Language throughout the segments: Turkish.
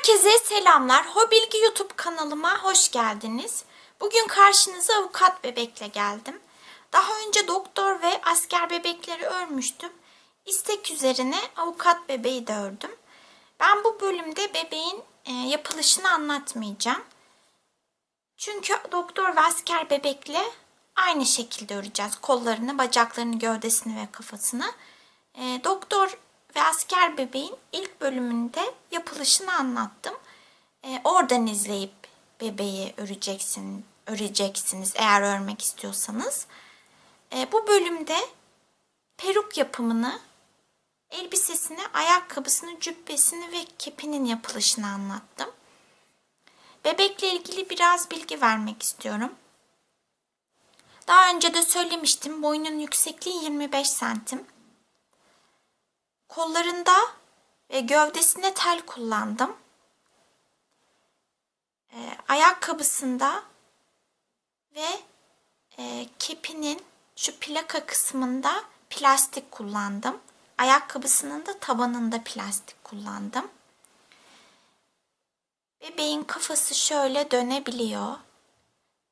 Herkese selamlar. Hobilgi YouTube kanalıma hoş geldiniz. Bugün karşınıza avukat bebekle geldim. Daha önce doktor ve asker bebekleri örmüştüm. İstek üzerine avukat bebeği de ördüm. Ben bu bölümde bebeğin yapılışını anlatmayacağım. Çünkü doktor ve asker bebekle aynı şekilde öreceğiz. Kollarını, bacaklarını, gövdesini ve kafasını. Doktor ve asker bebeğin ilk bölümünde yapılışını anlattım. Oradan izleyip bebeği öreceksiniz eğer örmek istiyorsanız. Bu bölümde peruk yapımını, elbisesini, ayakkabısını, cübbesini ve kepinin yapılışını anlattım. Bebekle ilgili biraz bilgi vermek istiyorum. Daha önce de söylemiştim, boyunun yüksekliği 25 santim. Kollarında ve gövdesinde tel kullandım. Ayakkabısında ve kepinin şu plaka kısmında plastik kullandım. Ayakkabısının da tabanında plastik kullandım. Bebeğin kafası şöyle dönebiliyor.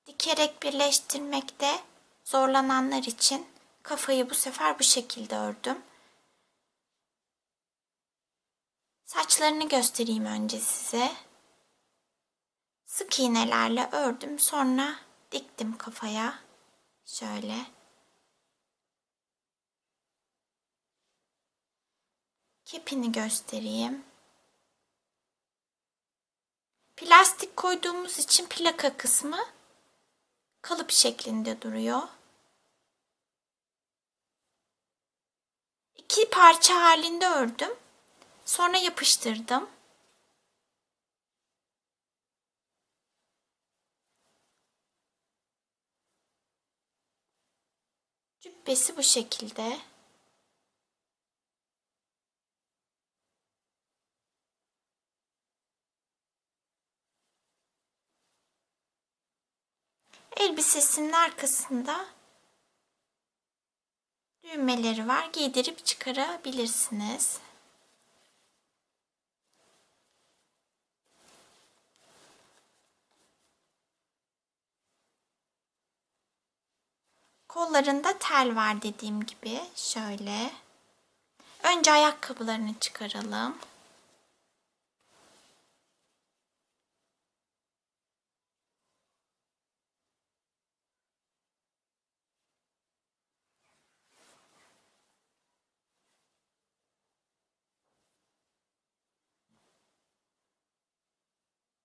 Dikerek birleştirmekte zorlananlar için kafayı bu sefer bu şekilde ördüm. Saçlarını göstereyim önce size. Sık iğnelerle ördüm. Sonra diktim kafaya. Şöyle. Kepini göstereyim. Plastik koyduğumuz için plaka kısmı kalıp şeklinde duruyor. İki parça halinde ördüm. Sonra yapıştırdım. Cübbesi bu şekilde. Elbisesinin arkasında düğmeleri var. Giydirip çıkarabilirsiniz. Kollarında tel var dediğim gibi. Şöyle. Önce ayakkabılarını çıkaralım.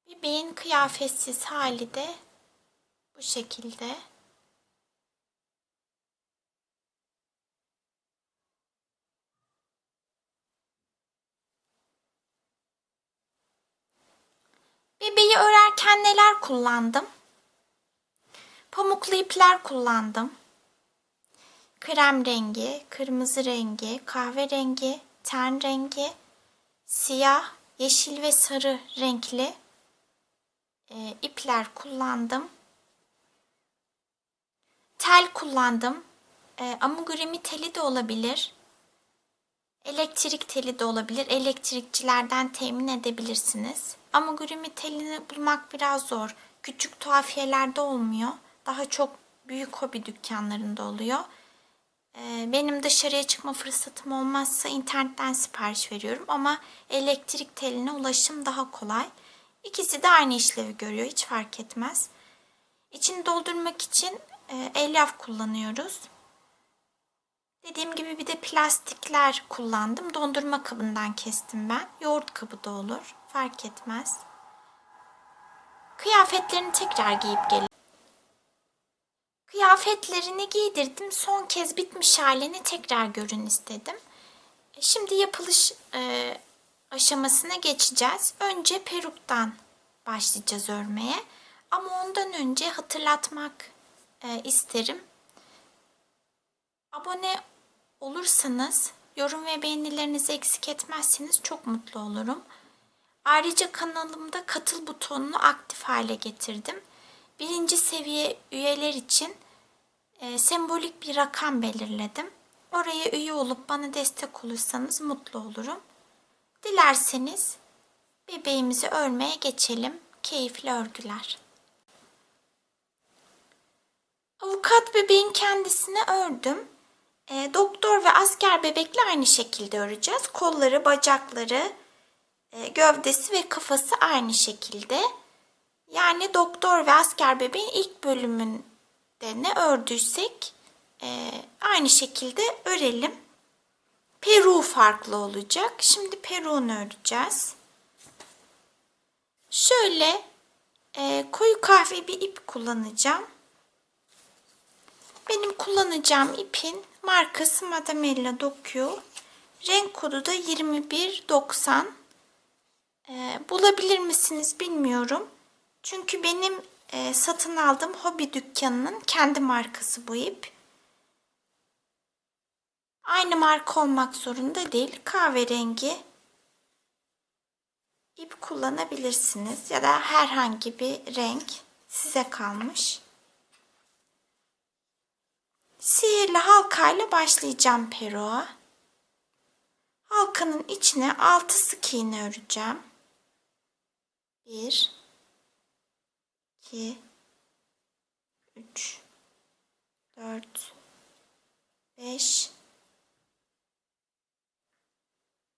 Bebeğin kıyafetsiz hali de bu şekilde. Bebeği örerken neler kullandım? Pamuklu ipler kullandım. Krem rengi, kırmızı rengi, kahverengi, ten rengi, siyah, yeşil ve sarı renkli ipler kullandım. Tel kullandım. Amigurumi teli de olabilir. Elektrik teli de olabilir. Elektrikçilerden temin edebilirsiniz. Amigurumi telini bulmak biraz zor. Küçük tuhafiyelerde olmuyor. Daha çok büyük hobi dükkanlarında oluyor. Benim dışarıya çıkma fırsatım olmazsa internetten sipariş veriyorum. Ama elektrik teline ulaşım daha kolay. İkisi de aynı işlevi görüyor. Hiç fark etmez. İçini doldurmak için elyaf kullanıyoruz. Dediğim gibi bir de plastikler kullandım. Dondurma kabından kestim ben. Yoğurt kabı da olur. Fark etmez. Kıyafetlerini tekrar giyip gelin. Kıyafetlerini giydirdim. Son kez bitmiş halini tekrar görün istedim. Şimdi yapılış aşamasına geçeceğiz. Önce peruktan başlayacağız örmeye. Ama ondan önce hatırlatmak isterim. Abone olursanız, yorum ve beğenilerinizi eksik etmezseniz çok mutlu olurum. Ayrıca kanalımda katıl butonunu aktif hale getirdim. 1. seviye üyeler için sembolik bir rakam belirledim. Oraya üye olup bana destek olursanız mutlu olurum. Dilerseniz bebeğimizi örmeye geçelim. Keyifli örgüler. Avukat bebeğin kendisini ördüm. Doktor ve asker bebekle aynı şekilde öreceğiz. Kolları, bacakları, gövdesi ve kafası aynı şekilde. Yani doktor ve asker bebeğin ilk bölümünde ne ördüysek aynı şekilde örelim. Peruk farklı olacak. Şimdi peruğunu öreceğiz. Şöyle koyu kahve bir ip kullanacağım. Benim kullanacağım ipin markası Madamella Doqu. Renk kodu da 2190. Bulabilir misiniz bilmiyorum. Çünkü benim satın aldığım hobi dükkanının kendi markası bu ip. Aynı marka olmak zorunda değil. Kahverengi ip kullanabilirsiniz ya da herhangi bir renk size kalmış. Sihirli halkayla başlayacağım peruğa. Halkanın içine 6 sık iğne öreceğim. 1 2 3 4 5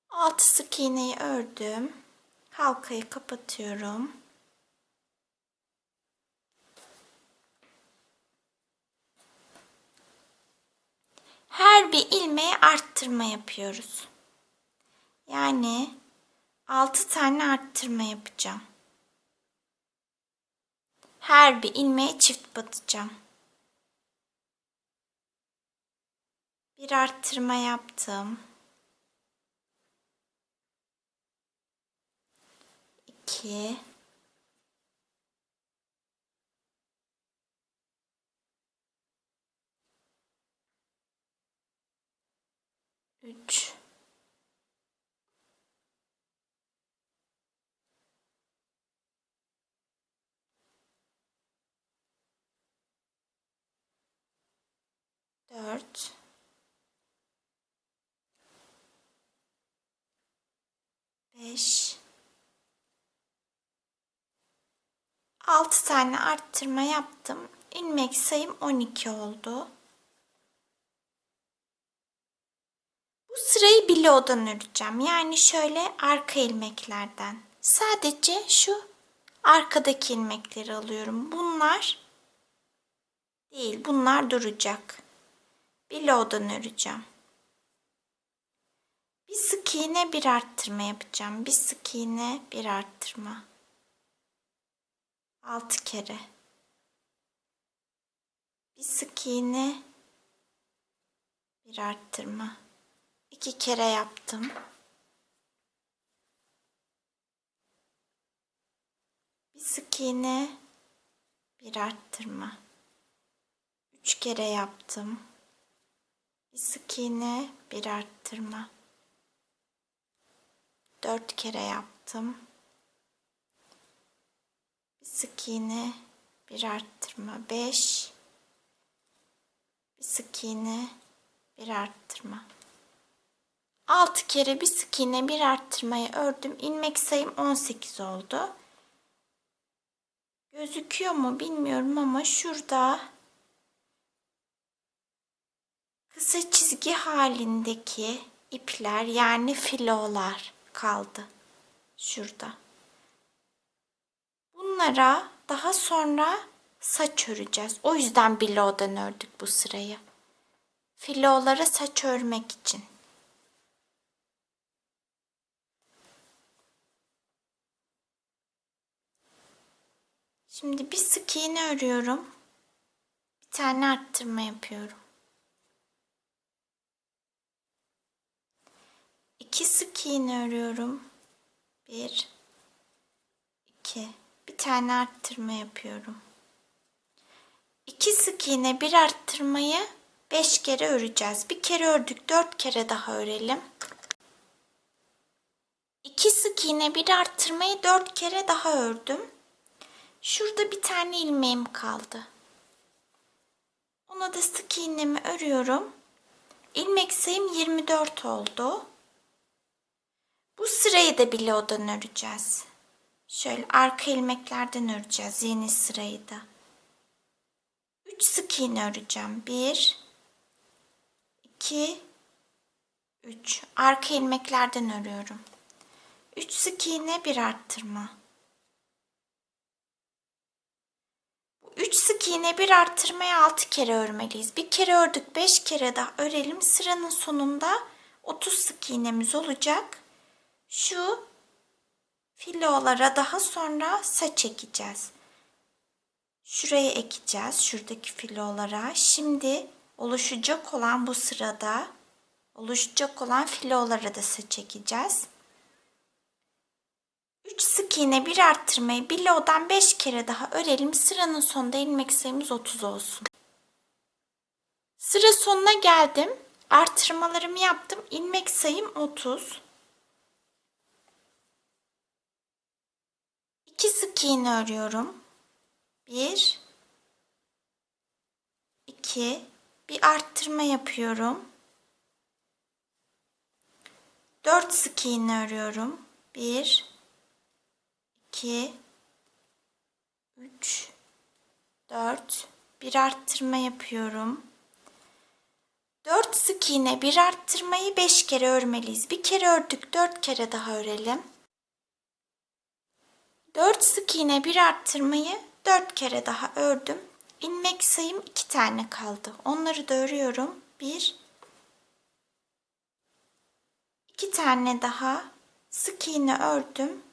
6 sık iğneyi ördüm. Halkayı kapatıyorum. Her bir ilmeğe arttırma yapıyoruz. Yani 6 tane arttırma yapacağım. Her bir ilmeğe çift batacağım. Bir arttırma yaptım. 2 3 4 5 6 tane arttırma yaptım. İlmek sayım 12 oldu. Bu sırayı bilo'dan öreceğim. Yani şöyle arka ilmeklerden. Sadece şu arkadaki ilmekleri alıyorum. Bunlar değil, bunlar duracak. Bilo'dan öreceğim. Bir sık iğne, bir arttırma yapacağım. Bir sık iğne, bir arttırma. 6 kere. Bir sık iğne, bir arttırma. 2 kere yaptım. Bir sık iğne, bir arttırma. 3 kere yaptım. Bir sık iğne, bir arttırma. 4 kere yaptım. Bir sık iğne, bir arttırma. 5. Bir sık iğne, bir arttırma. 6 kere bir sık iğne, bir arttırmayı ördüm. İlmek sayım 18 oldu. Gözüküyor mu bilmiyorum ama şurada kısa çizgi halindeki ipler yani filolar kaldı. Şurada. Bunlara daha sonra saç öreceğiz. O yüzden bilo'dan ördük bu sırayı. Filolara saç örmek için. Şimdi bir sık iğne örüyorum. Bir tane arttırma yapıyorum. 2 sık iğne örüyorum. 1 2 bir tane arttırma yapıyorum. 2 sık iğne, bir arttırmayı 5 kere öreceğiz. Bir kere ördük, 4 kere daha örelim. 2 sık iğne, bir arttırmayı 4 kere daha ördüm. Şurada bir tane ilmeğim kaldı. Ona da sık iğnemi örüyorum. İlmek sayım 24 oldu. Bu sırayı da bilo'dan öreceğiz. Şöyle arka ilmeklerden öreceğiz yeni sırayı da. 3 sık iğne öreceğim. 1 2 3. Arka ilmeklerden örüyorum. 3 sık iğne, bir arttırma. 3 sık iğne, bir arttırmaya 6 kere örmeliyiz. Bir kere ördük, 5 kere daha örelim. Sıranın sonunda 30 sık iğnemiz olacak. Şu filolara daha sonra saç ekeceğiz. Şuraya ekeceğiz, şuradaki filolara. Şimdi oluşacak olan bu sırada oluşacak olan filolara da saç ekeceğiz. 3 sık iğne, bir arttırmayı bilo'dan 5 kere daha örelim. Sıranın sonunda ilmek sayımız 30 olsun. Sıra sonuna geldim. Artırmalarımı yaptım. İlmek sayım 30. 2 sık iğne örüyorum. 1 2, bir arttırma yapıyorum. 4 sık iğne örüyorum. 1 2 3 4, bir arttırma yapıyorum. 4 sık iğne, bir arttırmayı 5 kere örmeliyiz. Bir kere ördük, 4 kere daha örelim. 4 sık iğne, bir arttırmayı 4 kere daha ördüm. İlmek sayım 2 tane kaldı. Onları da örüyorum. 1 2 tane daha sık iğne ördüm.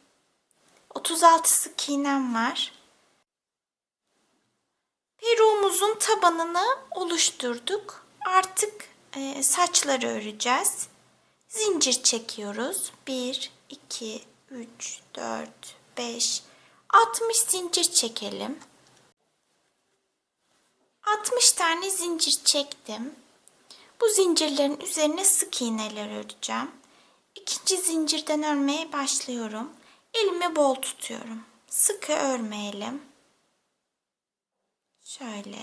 36 sık iğnem var. Peruğumuzun tabanını oluşturduk. Artık saçları öreceğiz. Zincir çekiyoruz. 1 2 3 4 5 60 zincir çekelim. 60 tane zincir çektim. Bu zincirlerin üzerine sık iğneler öreceğim. İkinci zincirden örmeye başlıyorum. Elimi bol tutuyorum. Sıkı örmeyelim. Şöyle.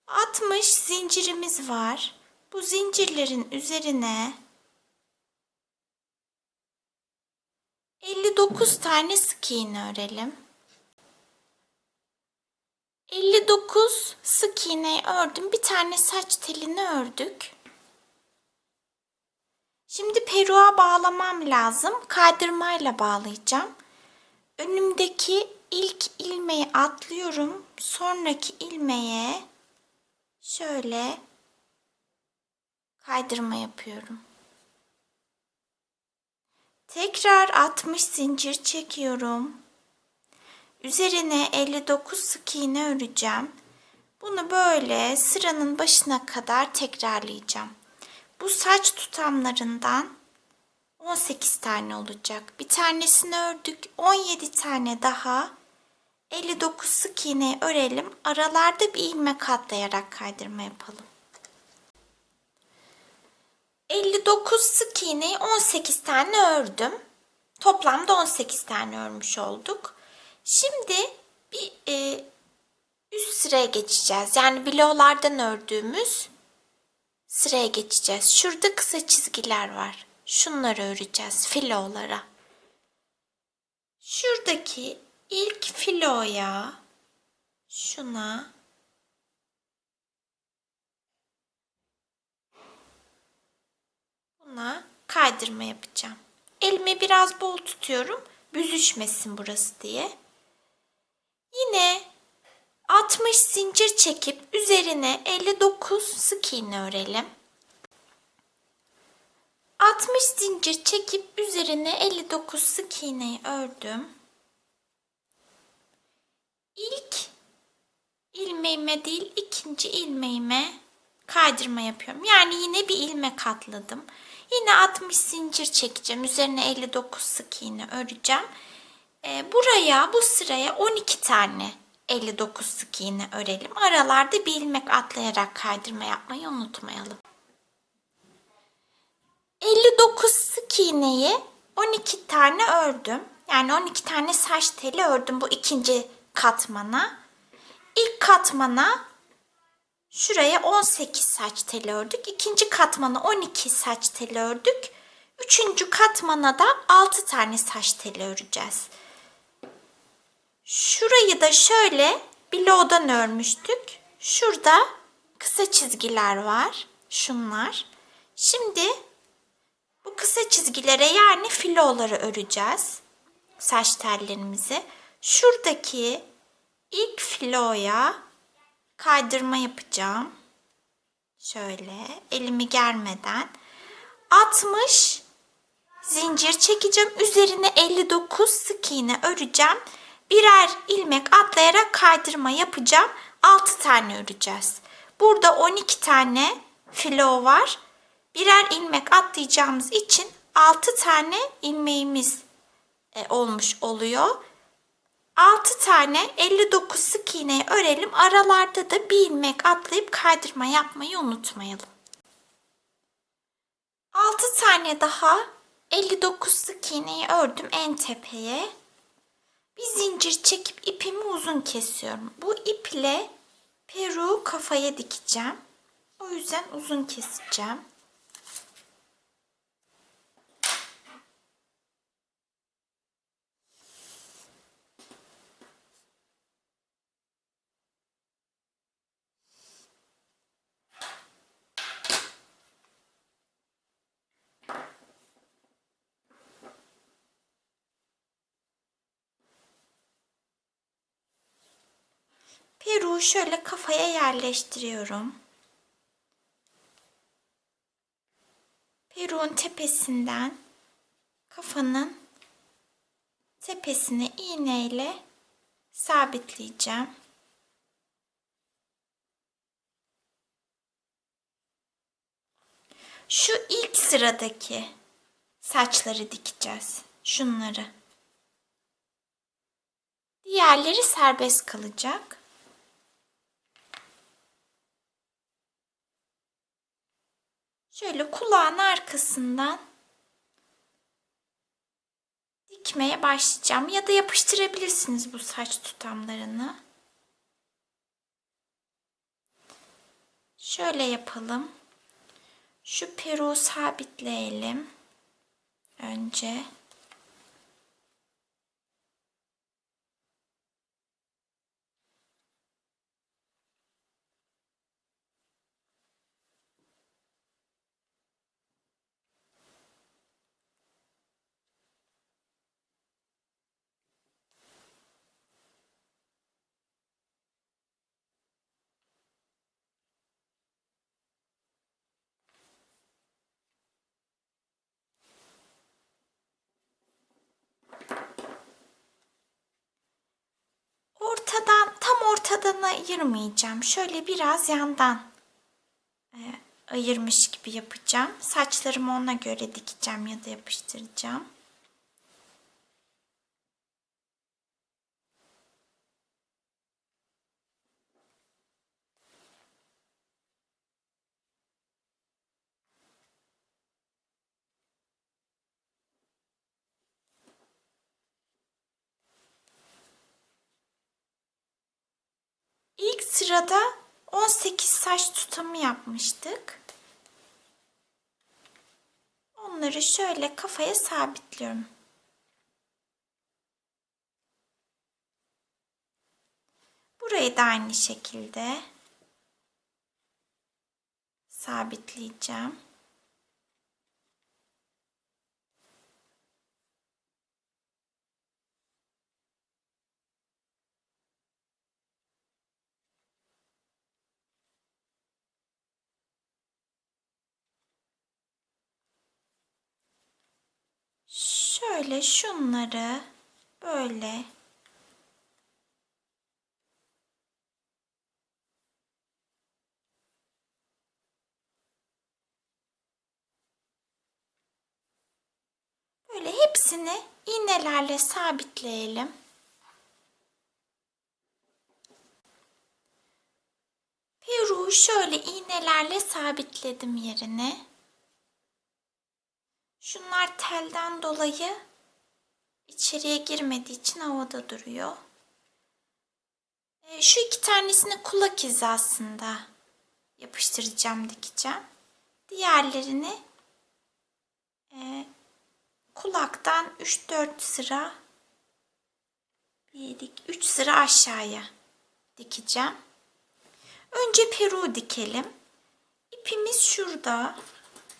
60 zincirimiz var. Bu zincirlerin üzerine 59 tane sık iğne örelim. 59 sık iğneyi ördüm. Bir tane saç telini ördük. Şimdi peruğa bağlamam lazım. Kaydırmayla bağlayacağım. Önümdeki ilk ilmeği atlıyorum. Sonraki ilmeğe şöyle kaydırma yapıyorum. Tekrar 60 zincir çekiyorum. Üzerine 59 sık iğne öreceğim. Bunu böyle sıranın başına kadar tekrarlayacağım. Bu saç tutamlarından 18 tane olacak. Bir tanesini ördük. 17 tane daha 59 sık iğneyi örelim. Aralarda bir ilmek atlayarak kaydırma yapalım. 59 sık iğneyi 18 tane ördüm. Toplamda 18 tane örmüş olduk. Şimdi bir üst sıraya geçeceğiz. Yani bilolardan ördüğümüz sıraya geçeceğiz. Şurada kısa çizgiler var. Şunları öreceğiz filolara. Şuradaki ilk filoya şuna buna kaydırma yapacağım. Elimi biraz bol tutuyorum. Büzüşmesin burası diye. Yine 60 zincir çekip üzerine 59 sık iğne örelim. 60 zincir çekip üzerine 59 sık iğneyi ördüm. İlk ilmeğime değil, ikinci ilmeğime kaydırma yapıyorum. Yani yine bir ilmek atladım. Yine 60 zincir çekeceğim. Üzerine 59 sık iğne öreceğim. Bu sıraya 12 tane 59 sık iğne örelim. Aralarda bir ilmek atlayarak kaydırma yapmayı unutmayalım. 59 sık iğneyi 12 tane ördüm. Yani 12 tane saç teli ördüm bu ikinci katmana. İlk katmana Şuraya 18 saç teli ördük. İkinci katmana 12 saç teli ördük. Üçüncü katmana da 6 tane saç teli öreceğiz. Şurayı da şöyle bilo'dan örmüştük. Şurada kısa çizgiler var. Şunlar. Şimdi bu kısa çizgilere yani filoları öreceğiz. Saç tellerimizi. Şuradaki ilk filoya kaydırma yapacağım. Şöyle elimi germeden 60 zincir çekeceğim. Üzerine 59 sık iğne öreceğim. Birer ilmek atlayarak kaydırma yapacağım. 6 tane öreceğiz. Burada 12 tane filo var. Birer ilmek atlayacağımız için 6 tane ilmeğimiz olmuş oluyor. 6 tane 59 sık iğneyi örelim. Aralarda da bir ilmek atlayıp kaydırma yapmayı unutmayalım. 6 tane daha 59 sık iğneyi ördüm en tepeye. Bir zincir çekip ipimi uzun kesiyorum. Bu iple peruğu kafaya dikeceğim. O yüzden uzun keseceğim. Peruğu şöyle kafaya yerleştiriyorum. Peruğun tepesinden kafanın tepesine iğneyle sabitleyeceğim. Şu ilk sıradaki saçları dikeceğiz. Şunları. Diğerleri serbest kalacak. Şöyle kulağın arkasından dikmeye başlayacağım. Ya da yapıştırabilirsiniz bu saç tutamlarını. Şöyle yapalım. Şu peruğu sabitleyelim. Önce. Tam ortadan ayırmayacağım. Şöyle biraz yandan ayırmış gibi yapacağım. Saçlarımı ona göre dikeceğim ya da yapıştıracağım. İlk sırada 18 saç tutamı yapmıştık. Onları şöyle kafaya sabitliyorum. Burayı da aynı şekilde sabitleyeceğim. Şöyle şunları böyle hepsini iğnelerle sabitleyelim. Peruğu şöyle iğnelerle sabitledim yerine. Şunlar telden dolayı içeriye girmediği için havada duruyor. Şu iki tanesini kulak hizasında yapıştıracağım, dikeceğim. Diğerlerini kulaktan 3-4 sıra, 3 sıra aşağıya dikeceğim. Önce peruğu dikelim. İpimiz şurada.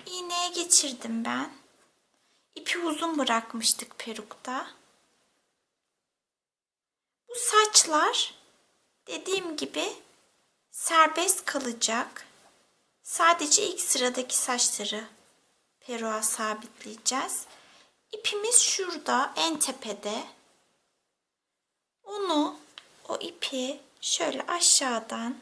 İğneye geçirdim ben. İpi uzun bırakmıştık perukta. Bu saçlar dediğim gibi serbest kalacak. Sadece ilk sıradaki saçları peruğa sabitleyeceğiz. İpimiz şurada, en tepede. O ipi şöyle aşağıdan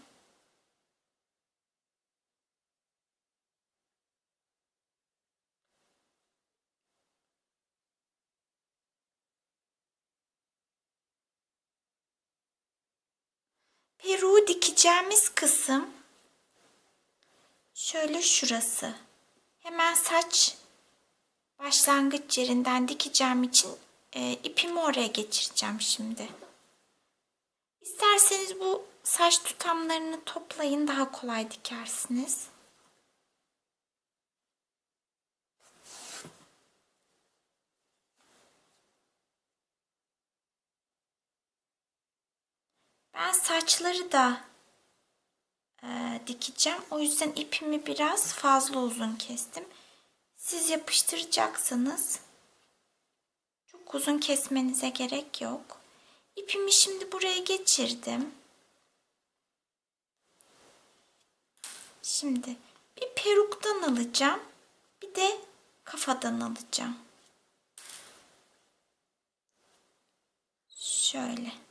peruğu dikeceğimiz kısım şöyle şurası. Hemen saç başlangıç yerinden dikeceğim için ipimi oraya geçireceğim şimdi. İsterseniz bu saç tutamlarını toplayın, daha kolay dikersiniz. Ben saçları da dikeceğim. O yüzden ipimi biraz fazla uzun kestim. Siz yapıştıracaksanız çok uzun kesmenize gerek yok. İpimi şimdi buraya geçirdim. Şimdi bir peruktan alacağım. Bir de kafadan alacağım. Şöyle.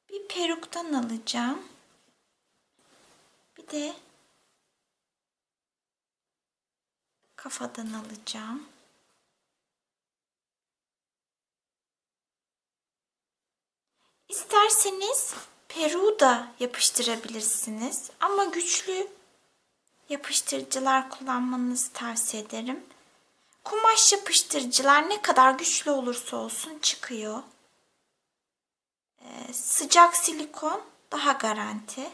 Bir peruktan alacağım. Bir de kafadan alacağım. İsterseniz peruğu da yapıştırabilirsiniz. Ama güçlü yapıştırıcılar kullanmanızı tavsiye ederim. Kumaş yapıştırıcılar ne kadar güçlü olursa olsun çıkıyor. Sıcak silikon daha garanti.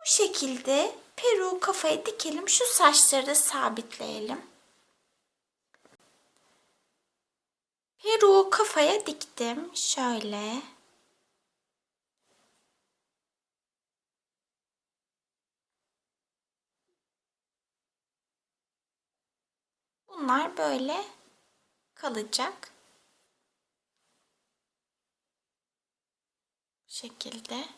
Bu şekilde peruğu kafaya dikelim. Şu saçları da sabitleyelim. Peruğu kafaya diktim. Şöyle. Bunlar böyle kalacak. Bu şekilde.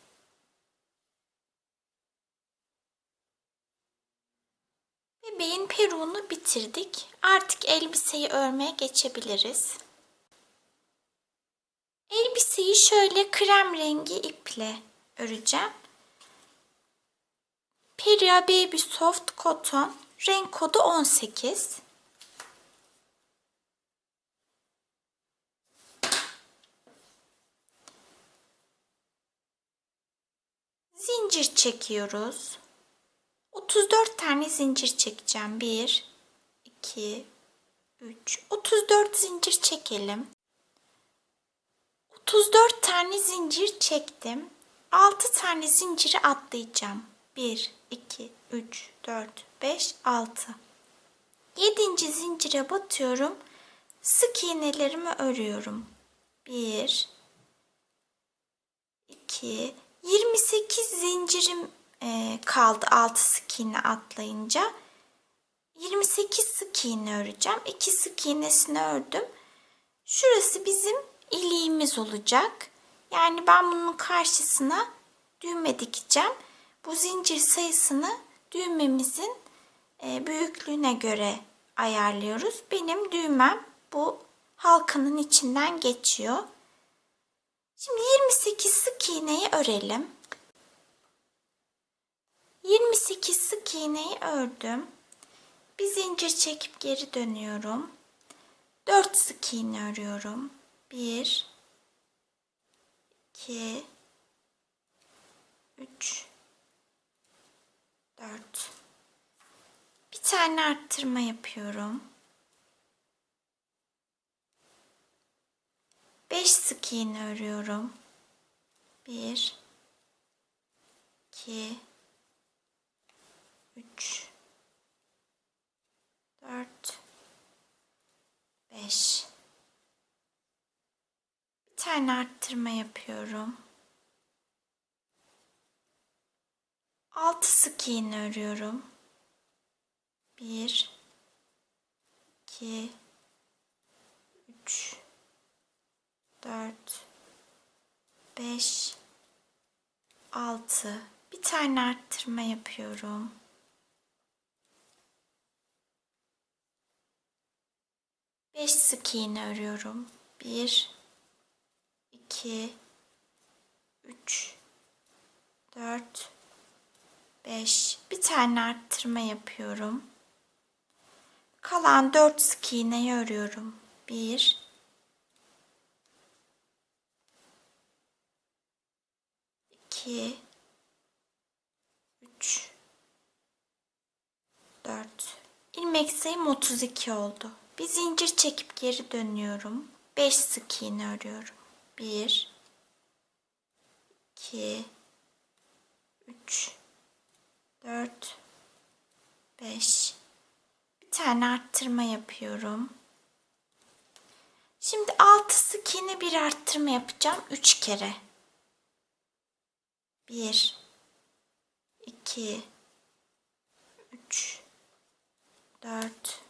Bebeğin peruğunu bitirdik. Artık elbiseyi örmeye geçebiliriz. Elbiseyi şöyle krem rengi iple öreceğim. Peria Baby Soft Cotton, renk kodu 18. Zincir çekiyoruz. 34 tane zincir çekeceğim. 1, 2, 3, 34 zincir çekelim. 34 tane zincir çektim. 6 tane zinciri atlayacağım. 1, 2, 3, 4, 5, 6. 7. zincire batıyorum. Sık iğnelerimi örüyorum. 1, 2, 28 zincirim kaldı 6 sık iğne atlayınca. 28 sık iğne öreceğim. 2 sık iğnesini ördüm. Şurası bizim iliğimiz olacak. Yani ben bunun karşısına düğme dikeceğim. Bu zincir sayısını düğmemizin büyüklüğüne göre ayarlıyoruz. Benim düğmem bu halkanın içinden geçiyor. Şimdi 28 sık iğneyi örelim. 28 sık iğneyi ördüm. Bir zincir çekip geri dönüyorum. 4 sık iğne örüyorum. 1 2 3 4. Bir tane arttırma yapıyorum. 5 sık iğne örüyorum. 1 2 3 4 5. Bir tane arttırma yapıyorum. 6 sık iğne örüyorum. 1 2 3 4 5 6. Bir tane arttırma yapıyorum. 5 sık iğne örüyorum. 1 2 3 4 5. Bir tane arttırma yapıyorum. Kalan 4 sık iğneyi örüyorum. 1 2 3 4. İlmek sayım 32 oldu. Bir zincir çekip geri dönüyorum. 5 sık iğne örüyorum. 1 2 3 4 5. Bir tane arttırma yapıyorum. Şimdi 6 sık iğne bir arttırma yapacağım 3 kere. 1 2 3 4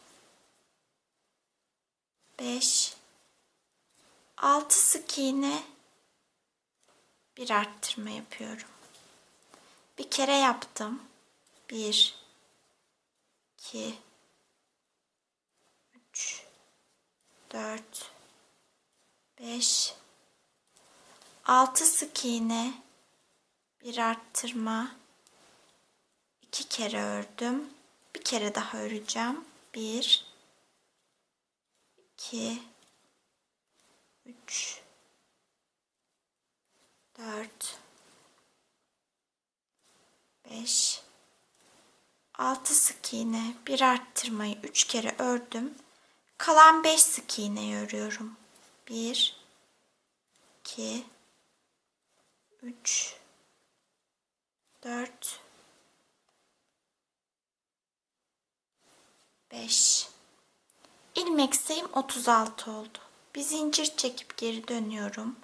5 6 sık iğne bir arttırma yapıyorum. Bir kere yaptım. 1 2 3 4 5 6 sık iğne bir arttırma. 2 kere ördüm. Bir kere daha öreceğim. 1 2 3 4 5 6 sık iğne bir arttırmayı 3 kere ördüm. Kalan 5 sık iğneyi örüyorum. 1 2 3 4 5. İlmek sayım 36 oldu. Bir zincir çekip geri dönüyorum.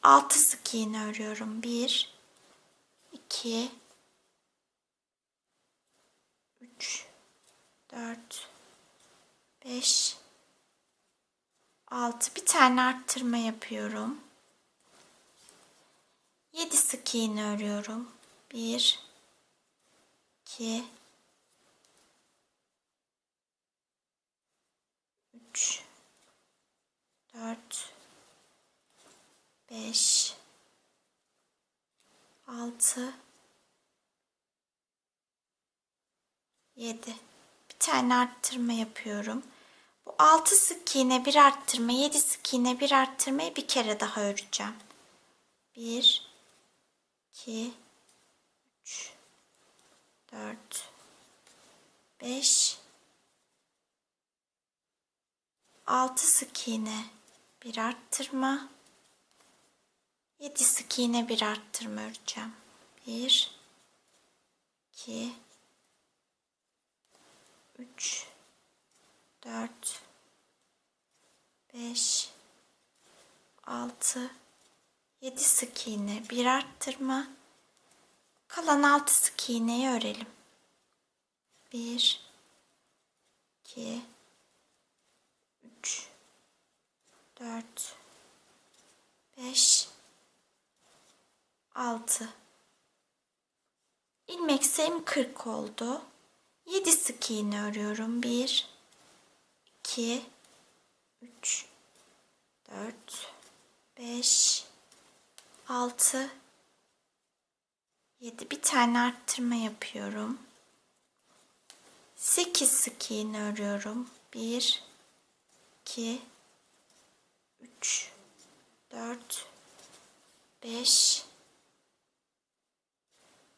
6 sık iğne örüyorum. 1 2 3 4 5 6. Bir tane arttırma yapıyorum. 7 sık iğne örüyorum. 1 2 3 4 5 6 7. Bir tane arttırma yapıyorum. Bu 6 sık iğne bir arttırma, 7 sık iğne bir arttırmayı bir kere daha öreceğim. 1 2 3 4 5 6 sık iğne bir arttırma, 7 sık iğne bir arttırma öreceğim. 1 2 3 4 5 6 7 sık iğne bir arttırma. Kalan 6 sık iğneyi örelim. 1 2 3 4 5 6. İlmek sayım 40 oldu. 7 sık iğne örüyorum. 1 2 3 4, 5, 6, 7. Bir tane arttırma yapıyorum. 8 sık iğne örüyorum. 1, 2, 3, 4, 5,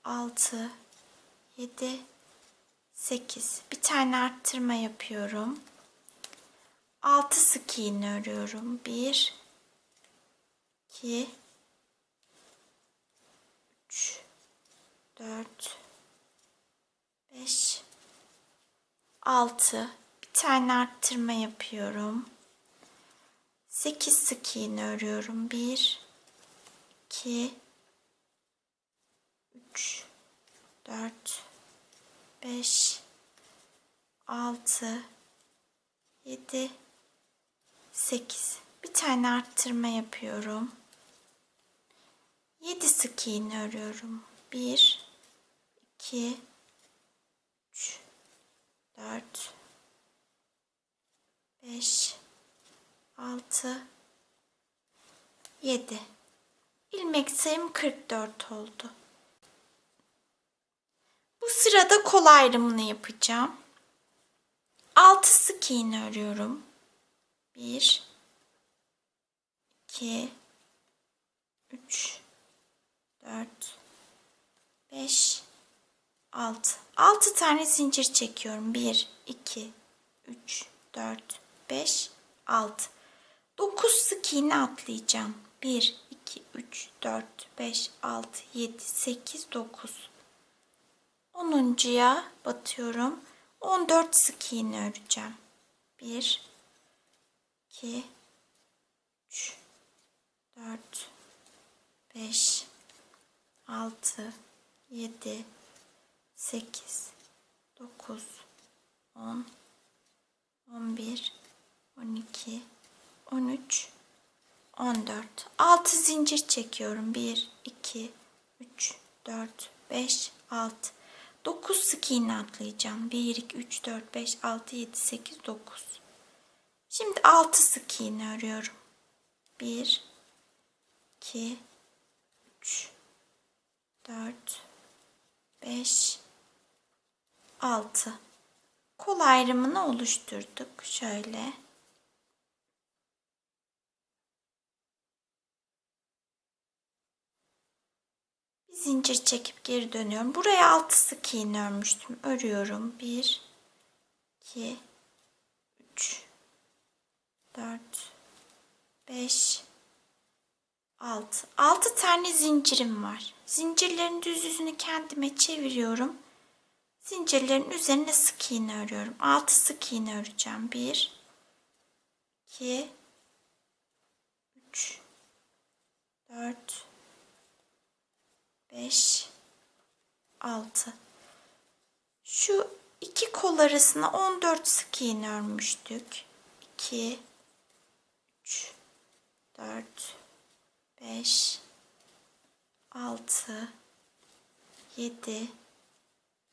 6, 7, 8. Bir tane arttırma yapıyorum. 6 sık iğne örüyorum. 1, 2, 3, 4, 5, 6. Bir tane arttırma yapıyorum. 8 sık iğne örüyorum. 1, 2, 3, 4, 5, 6, 7, 8. Bir tane arttırma yapıyorum. 7 sık iğne örüyorum. 1, 2, 3, 4, 5, 6, 7. İlmek sayım 44 oldu. Bu sırada kol ayrımını yapacağım. 6 sık iğne örüyorum. 1, 2, 3, 4, 5, 6. 6 tane zincir çekiyorum. 1, 2, 3, 4, 5, 6. 9 sık iğne atlayacağım. 1, 2, 3, 4, 5, 6, 7, 8, 9. 10'uncuya batıyorum. 14 sık iğne öreceğim. 1, 2, 3, 4, 5, 6, 7, 8, 9, 10, 11, 12, 13, 14. 6 zincir çekiyorum. 1, 2, 3, 4, 5, 6. 9 sık iğne atlayacağım. 1, 2, 3, 4, 5, 6, 7, 8, 9. Şimdi 6 sık iğne örüyorum. 1, 2, 3, 4, 5, 6. Kol ayrımını oluşturduk. Şöyle. Bir zincir çekip geri dönüyorum. Buraya 6 sık iğne örmüştüm. Örüyorum. 1, 2, 3, 4, 5, 6. 6 tane zincirim var. Zincirlerin düz yüzünü kendime çeviriyorum. Zincirlerin üzerine sık iğne örüyorum. 6 sık iğne öreceğim. 1, 2, 3, 4, 5, 6. Şu iki kol arasına 14 sık iğne örmüştük. 2, 3, 4, 5, 6, 7,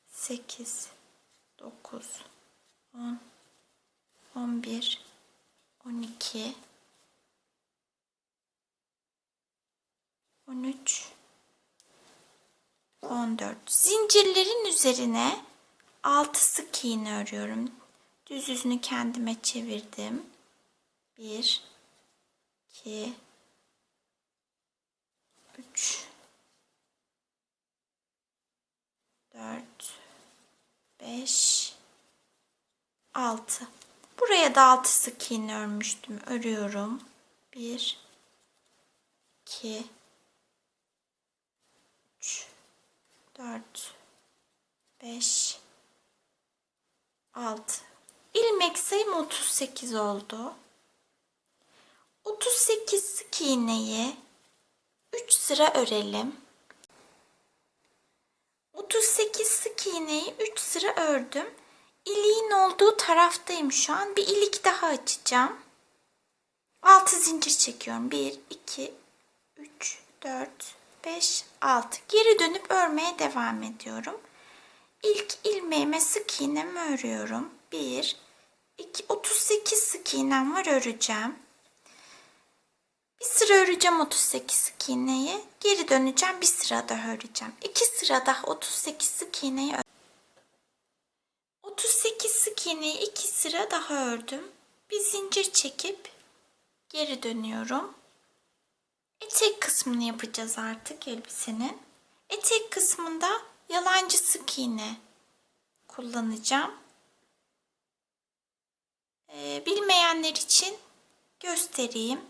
8, 9, 10, 11, 12, 13, 14. Zincirlerin üzerine 6 sık iğne örüyorum. Düz yüzünü kendime çevirdim. 1, 2, 3, 4, 5, 6. Buraya da 6 sık iğne örmüştüm. Örüyorum. 1, 2, 3, 4, 5, 6. İlmek sayım 38 oldu. 38 sık iğneyi 3 sıra örelim. 38 sık iğneyi 3 sıra ördüm. İliğin olduğu taraftayım şu an. Bir ilik daha açacağım. 6 zincir çekiyorum. 1, 2, 3, 4, 5, 6. Geri dönüp örmeye devam ediyorum. İlk ilmeğime sık iğnemi örüyorum. 1, 2, 38 sık iğnem var, öreceğim. Bir sıra öreceğim 38 sık iğneyi. Geri döneceğim, bir sıra daha öreceğim. 2 sıra daha 38 sık iğneyi 38 sık iğneyi 2 sıra daha ördüm. Bir zincir çekip geri dönüyorum. Etek kısmını yapacağız artık elbisenin. Etek kısmında yalancı sık iğne kullanacağım. Bilmeyenler için göstereyim.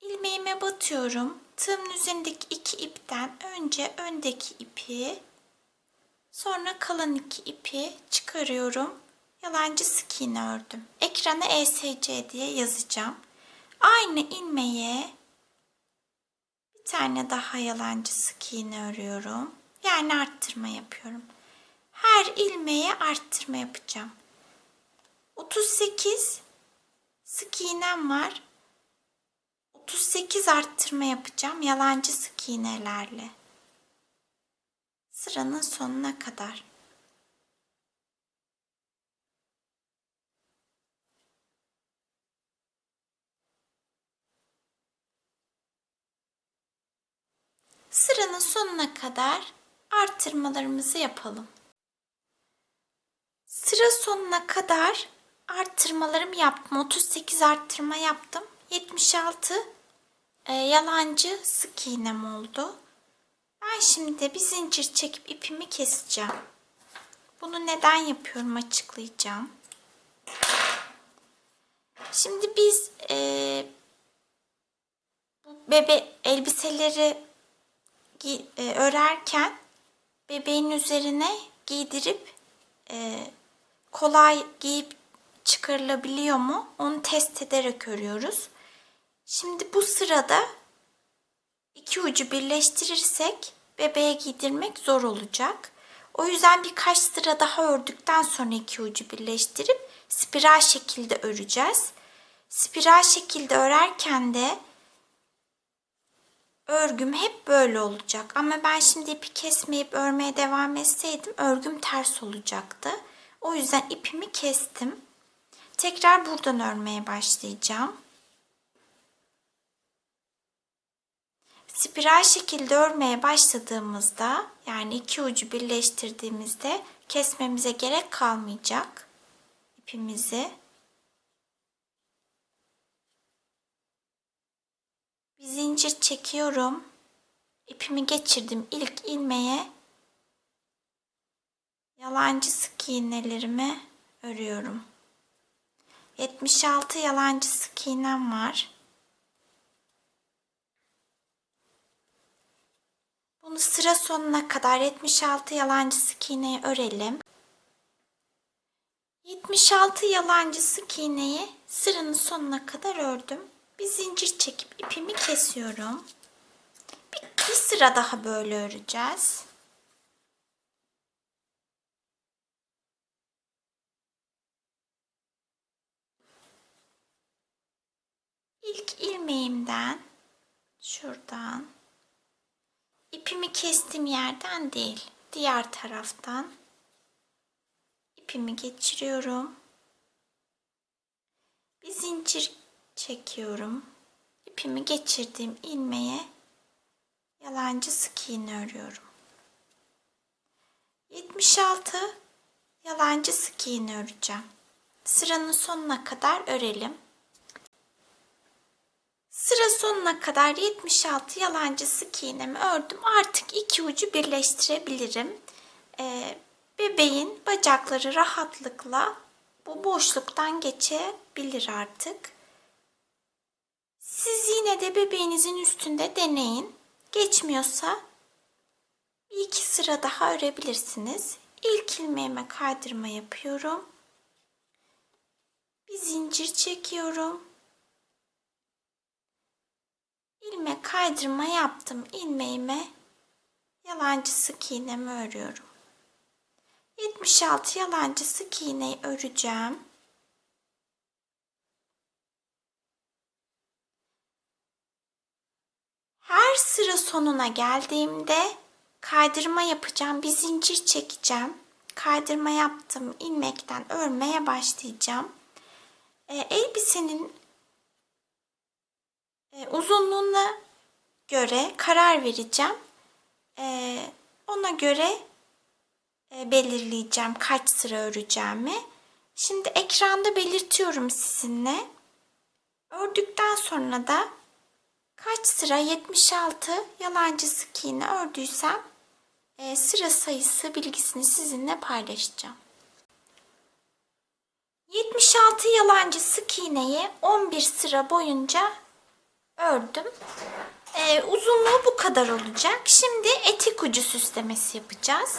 İlmeğime batıyorum. Tığımın üzerindeki 2 ipten önce öndeki ipi, sonra kalan 2 ipi çıkarıyorum. Yalancı sık iğne ördüm. Ekrana ESC diye yazacağım. Aynı ilmeğe bir tane daha yalancı sık iğne örüyorum. Yani arttırma yapıyorum. Her ilmeğe arttırma yapacağım. 38 sık iğnem var. 38 arttırma yapacağım yalancı sık iğnelerle. Sıranın sonuna kadar. Sıranın sonuna kadar arttırmalarımızı yapalım. Sıra sonuna kadar arttırmalarımı yaptım. 38 arttırma yaptım. 76 yalancı sık iğnem oldu. Ben şimdi bir zincir çekip ipimi keseceğim. Bunu neden yapıyorum açıklayacağım. Şimdi biz bebe elbiseleri örerken bebeğin üzerine giydirip kolay giyip çıkarılabiliyor mu? Onu test ederek örüyoruz. Şimdi bu sırada iki ucu birleştirirsek bebeğe giydirmek zor olacak. O yüzden birkaç sıra daha ördükten sonra iki ucu birleştirip spiral şekilde öreceğiz. Spiral şekilde örerken de örgüm hep böyle olacak. Ama ben şimdi ipi kesmeyip örmeye devam etseydim örgüm ters olacaktı. O yüzden ipimi kestim. Tekrar buradan örmeye başlayacağım. Spiral şekilde örmeye başladığımızda, yani iki ucu birleştirdiğimizde kesmemize gerek kalmayacak ipimizi. Bir zincir çekiyorum. İpimi geçirdim ilk ilmeğe. Yalancı sık iğnelerimi örüyorum. 76 yalancı sık iğnem var. Bunu sıra sonuna kadar 76 yalancı sık iğneyi örelim. 76 yalancı sık iğneyi sıranın sonuna kadar ördüm. Bir zincir çekip ipimi kesiyorum. Bir sıra daha böyle öreceğiz. İlk ilmeğimden şuradan ipimi kestiğim yerden değil, diğer taraftan ipimi geçiriyorum. Bir zincir çekiyorum. İpimi geçirdiğim ilmeğe yalancı sık iğne örüyorum. 76 yalancı sık iğne öreceğim. Sıranın sonuna kadar örelim. Sıra sonuna kadar 76 yalancı sık iğnemi ördüm. Artık iki ucu birleştirebilirim. Bebeğin bacakları rahatlıkla bu boşluktan geçebilir artık. Siz yine de bebeğinizin üstünde deneyin. Geçmiyorsa bir iki sıra daha örebilirsiniz. İlk ilmeğime kaydırma yapıyorum. Bir zincir çekiyorum. İlmek kaydırma yaptım. İlmeğime yalancı sık iğnemi örüyorum. 76 yalancı sık iğneyi öreceğim. Her sıra sonuna geldiğimde kaydırma yapacağım. Bir zincir çekeceğim. Kaydırma yaptım. İlmekten örmeye başlayacağım. Elbisenin Uzunluğuna göre karar vereceğim. Ona göre belirleyeceğim kaç sıra öreceğimi. Şimdi ekranda belirtiyorum sizinle. Ördükten sonra da kaç sıra 76 yalancı sık iğne ördüysem sıra sayısı bilgisini sizinle paylaşacağım. 76 yalancı sık iğneyi 11 sıra boyunca ördüm. Uzunluğu bu kadar olacak. Şimdi etek ucu süslemesi yapacağız.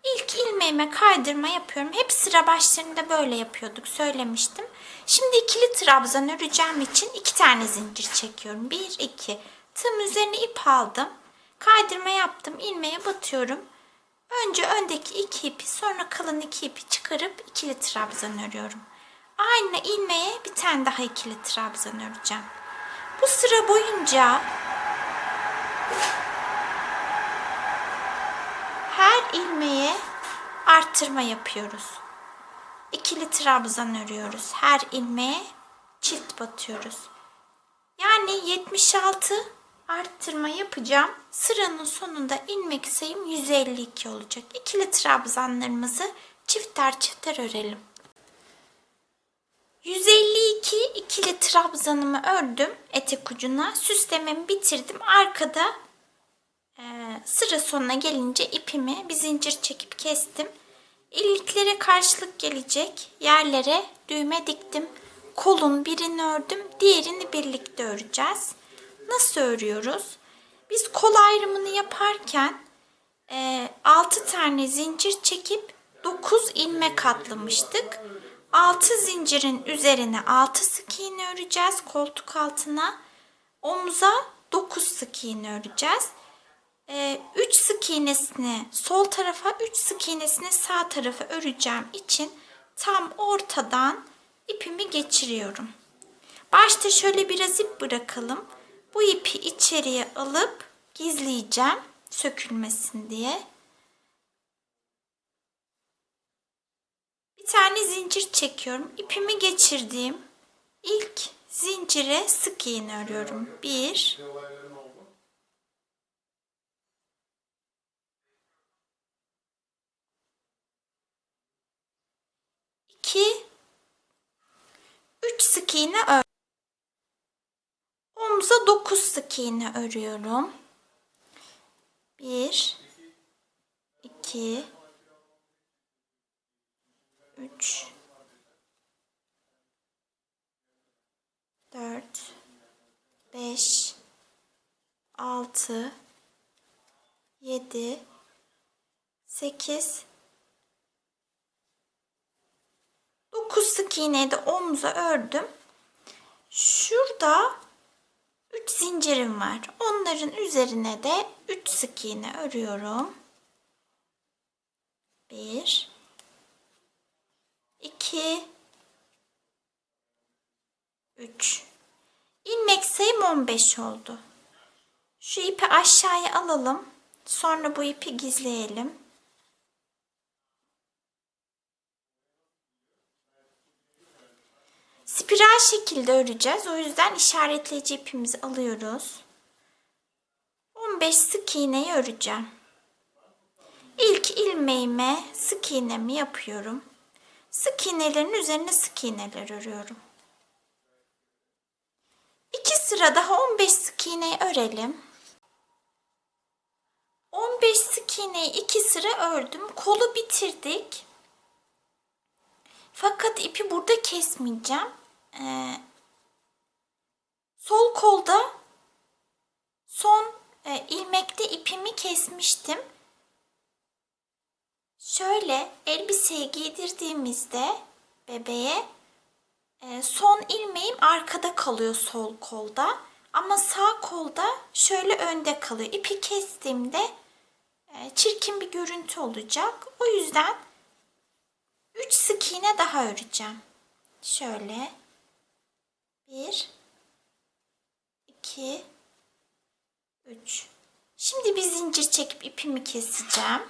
İlk ilmeğime kaydırma yapıyorum. Hep sıra başlarında böyle yapıyorduk, söylemiştim. Şimdi ikili trabzan öreceğim için 2 tane zincir çekiyorum. 1, 2. Tığım üzerine ip aldım. Kaydırma yaptım. İlmeğe batıyorum. Önce öndeki 2 ipi, sonra kalan 2 ipi çıkarıp ikili trabzan örüyorum. Aynı ilmeğe bir tane daha ikili trabzan öreceğim. Bu sıra boyunca her ilmeğe artırma yapıyoruz. İkili trabzan örüyoruz. Her ilmeğe çift batıyoruz. Yani 76 arttırma yapacağım. Sıranın sonunda ilmek sayım 152 olacak. İkili trabzanlarımızı çifter çifter örelim. 152 ikili trabzanımı ördüm etek ucuna. Süslememi bitirdim. Arkada sıra sonuna gelince ipimi bir zincir çekip kestim. İlliklere karşılık gelecek yerlere düğme diktim. Kolun birini ördüm, diğerini birlikte öreceğiz. Nasıl örüyoruz? Biz kol ayrımını yaparken 6 tane zincir çekip 9 ilmek atlamıştık. 6 zincirin üzerine 6 sık iğne öreceğiz. Koltuk altına, omuza 9 sık iğne öreceğiz. 3 sık iğnesini sol tarafa, 3 sık iğnesini sağ tarafa öreceğim için tam ortadan ipimi geçiriyorum. Başta şöyle biraz ip bırakalım. Bu ipi içeriye alıp gizleyeceğim sökülmesin diye. Bir tane zincir çekiyorum. İpimi geçirdiğim ilk zincire sık iğne örüyorum. 1, 2, 3 sık iğne ör. Omuza 9 sık iğne örüyorum. 1, 2, 3, 4, 5, 6, 7, 8, 9 sık iğneyi de omuza ördüm. Şurada 3 zincirim var. Onların üzerine de 3 sık iğne örüyorum. 1, 2, 3. İlmek sayım 15 oldu. Şu ipi aşağıya alalım. Sonra bu ipi gizleyelim. Spiral şekilde öreceğiz. O yüzden işaretleyici ipimizi alıyoruz. 15 sık iğneyi öreceğim. İlk ilmeğime sık iğnemi yapıyorum. Sık iğnelerin üzerine sık iğneler örüyorum. 2 sıra daha 15 sık iğneyi örelim. 15 sık iğneyi 2 sıra ördüm. Kolu bitirdik. Fakat ipi burada kesmeyeceğim. Sol kolda son ilmekte ipimi kesmiştim. Şöyle elbiseyi giydirdiğimizde bebeğe son ilmeğim arkada kalıyor sol kolda. Ama sağ kolda şöyle önde kalıyor. İpi kestiğimde çirkin bir görüntü olacak. O yüzden 3 sık iğne daha öreceğim. Şöyle 1, 2, 3. Şimdi bir zincir çekip ipimi keseceğim.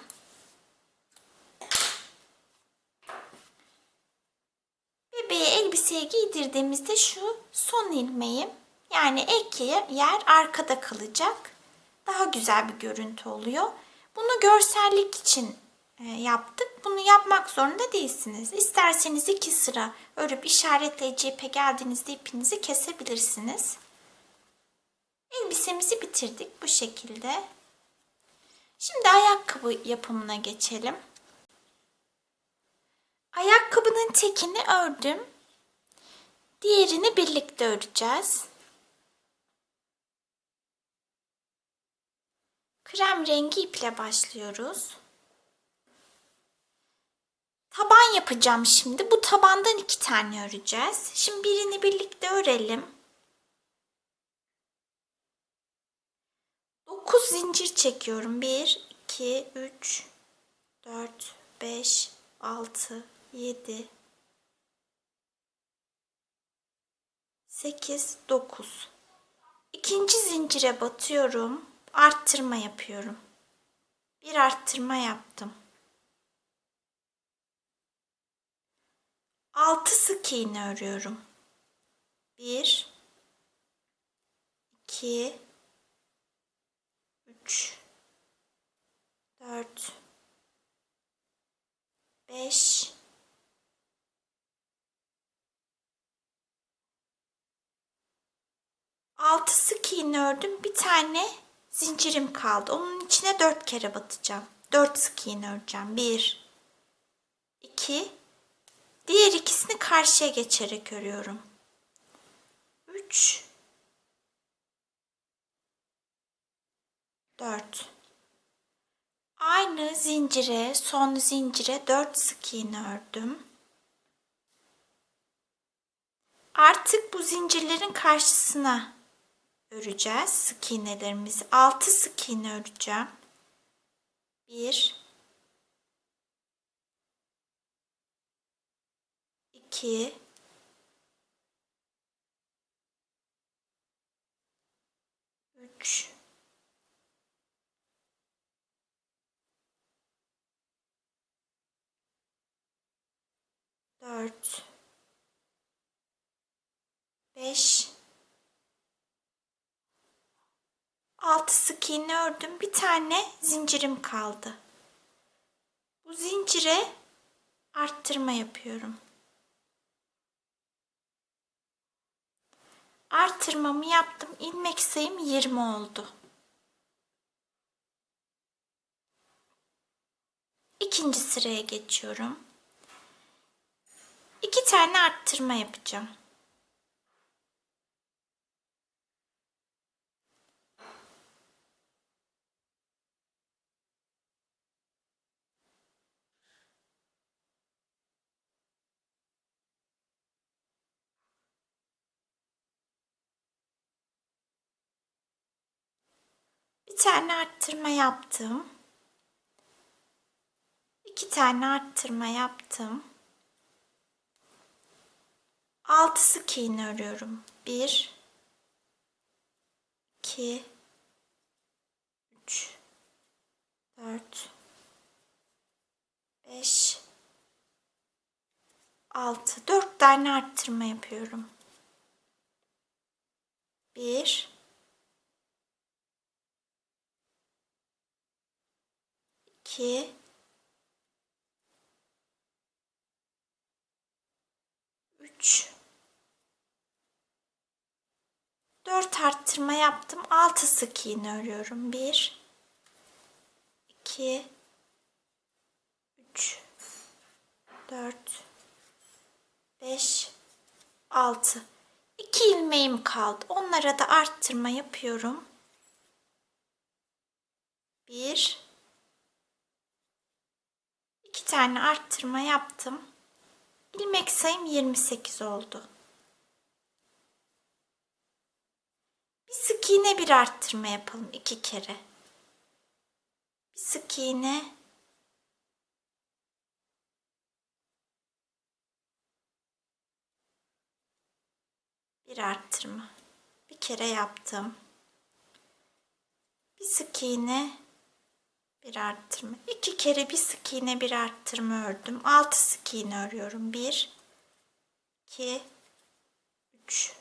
Bebeğe elbiseye giydirdiğimizde şu son ilmeğim Yani ek yer arkada kalacak. Daha güzel bir görüntü oluyor. Bunu görsellik için yaptık. Bunu yapmak zorunda değilsiniz. İsterseniz 2 sıra örüp işaretleyici ipe geldiğinizde ipinizi kesebilirsiniz. Elbisemizi bitirdik bu şekilde. Şimdi ayakkabı yapımına geçelim. Ayakkabının tekini ördüm. Diğerini birlikte öreceğiz. Krem rengi iple başlıyoruz. Taban yapacağım şimdi. Bu tabandan 2 tane öreceğiz. Şimdi birini birlikte örelim. 9 zincir çekiyorum. 1, 2, 3, 4, 5, 6, 7, 8, 9. İkinci zincire batıyorum. Arttırma yapıyorum. Bir arttırma yaptım. 6 sık iğne örüyorum. 1, 2, 3, 4, 5, 6 sık iğne ördüm. Bir tane zincirim kaldı. Onun içine 4 kere batacağım. 4 sık iğne öreceğim. 1, 2, diğer ikisini karşıya geçerek örüyorum. 3, 4. Aynı zincire, son zincire 4 sık iğne ördüm. Artık bu zincirlerin karşısına öreceğiz sık iğnelerimizi. 6 sık iğne öreceğim. 1, 2, 3, 4, 5, 6 sık iğne ördüm. Bir tane zincirim kaldı. Bu zincire arttırma yapıyorum. Artırmamı yaptım. İlmek sayım 20 oldu. İkinci sıraya geçiyorum. 2 tane arttırma yapacağım. Bir tane arttırma yaptım. 2 tane arttırma yaptım. 6 sık iğne örüyorum. 1, 2, 3, 4, 5, 6. 4 tane arttırma yapıyorum. 1, 2, 3, 4 arttırma yaptım. 6 sık iğne örüyorum. 1, 2, 3, 4, 5, 6. 2 ilmeğim kaldı. Onlara da arttırma yapıyorum. 1, 2 tane arttırma yaptım. İlmek sayım 28 oldu. Bir sık iğne bir arttırma yapalım 2 kere. Bir sık iğne, bir arttırma. Bir kere yaptım. Bir sık iğne, bir arttırma. 2 kere bir sık iğne bir arttırma ördüm. 6 sık iğne örüyorum. 1, 2, 3,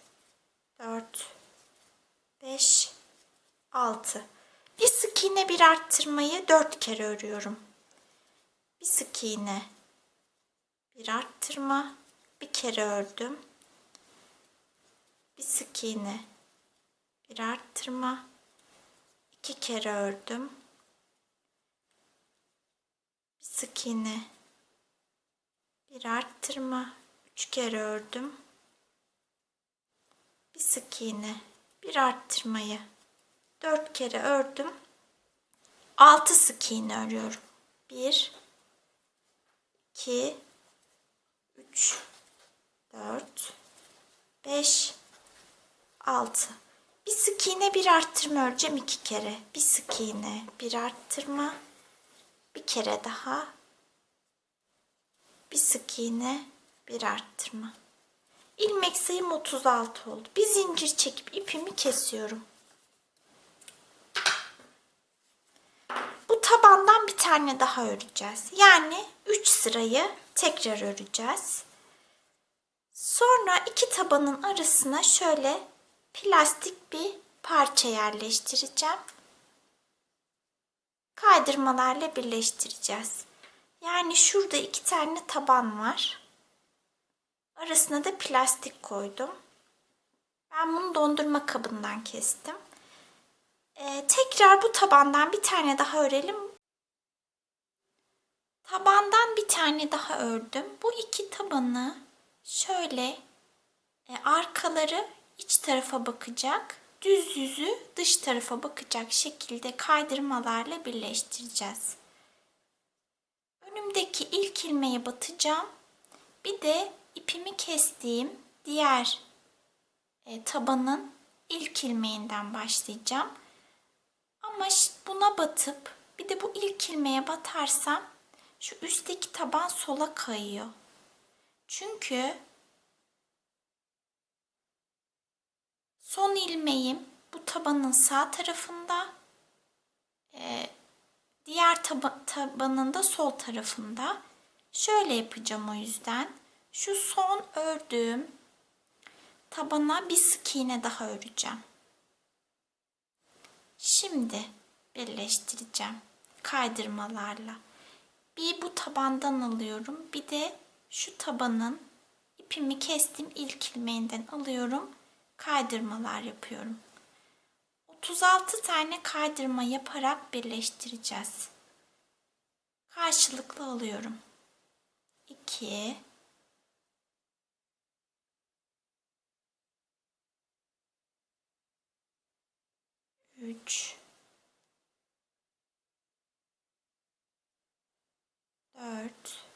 4, 5, 6. Bir sık iğne bir arttırmayı 4 kere örüyorum. Bir sık iğne bir arttırma, bir kere ördüm. Bir sık iğne bir arttırma, 2 kere ördüm. Bir sık iğne bir arttırma, 3 kere ördüm. Bir sık iğne bir arttırmayı 4 kere ördüm. 6 sık iğne örüyorum. 1, 2, 3, 4, 5, 6. Bir sık iğne bir arttırma öreceğim 2 kere. Bir sık iğne bir arttırma. Bir kere daha. Bir sık iğne bir arttırma. İlmek sayım 36 oldu. Bir zincir çekip ipimi kesiyorum. Bu tabandan bir tane daha öreceğiz. Yani 3 sırayı tekrar öreceğiz. Sonra iki tabanın arasına şöyle plastik bir parça yerleştireceğim. Kaydırmalarla birleştireceğiz. Yani şurada 2 tane taban var. Arasına da plastik koydum. Ben bunu dondurma kabından kestim. Tekrar bu tabandan bir tane daha örelim. Tabandan bir tane daha ördüm. Bu iki tabanı şöyle arkaları iç tarafa bakacak, düz yüzü dış tarafa bakacak şekilde kaydırmalarla birleştireceğiz. Önümdeki ilk ilmeğe batacağım. Bir de ipimi kestiğim diğer tabanın ilk ilmeğinden başlayacağım. Ama buna batıp bir de bu ilk ilmeğe batarsam şu üstteki taban sola kayıyor. Çünkü son ilmeğim bu tabanın sağ tarafında, diğer tabanın da sol tarafında. Şöyle yapacağım o yüzden. Şu son ördüğüm tabana bir sık iğne daha öreceğim. Şimdi birleştireceğim kaydırmalarla. Bir bu tabandan alıyorum. Bir de şu tabanın ipimi kestiğim ilk ilmeğinden alıyorum. Kaydırmalar yapıyorum. 36 tane kaydırma yaparak birleştireceğiz. Karşılıklı alıyorum. 2, 3, 4,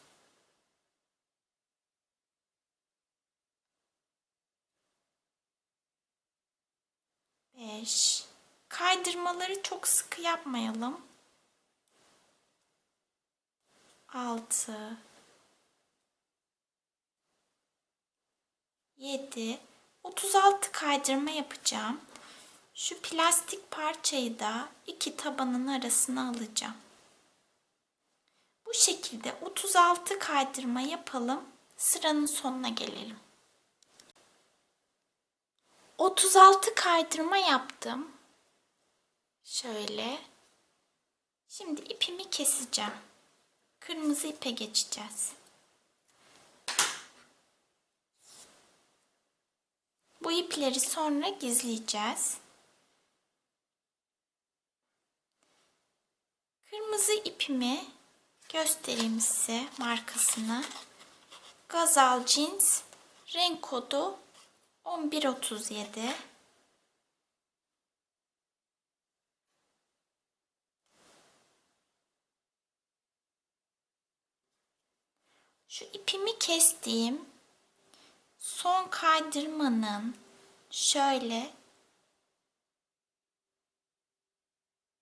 5. Kaydırmaları çok sıkı yapmayalım. 6, 7, 36 kaydırma yapacağım. Şu plastik parçayı da iki tabanın arasına alacağım. Bu şekilde 36 kaydırma yapalım. Sıranın sonuna gelelim. 36 kaydırma yaptım. Şöyle. Şimdi ipimi keseceğim. Kırmızı ipe geçeceğiz. Bu ipleri sonra gizleyeceğiz. Kırmızı ipimi göstereyim size markasını. Gazzal Jeans, renk kodu 1137. Şu ipimi kestiğim son kaydırmanın şöyle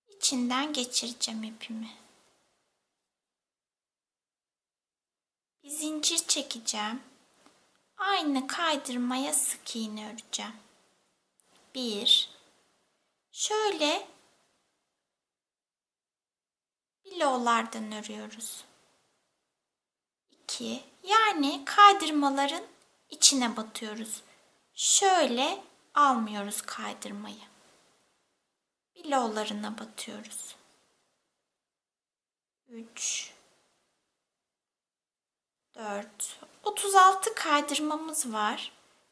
içinden geçireceğim ipimi. Bir zincir çekeceğim. Aynı kaydırmaya sık iğne öreceğim. 1. Şöyle bilolardan örüyoruz. 2. Yani kaydırmaların içine batıyoruz. Şöyle almıyoruz kaydırmayı. bilolarına batıyoruz. 3 4 36 kaydırmamız var.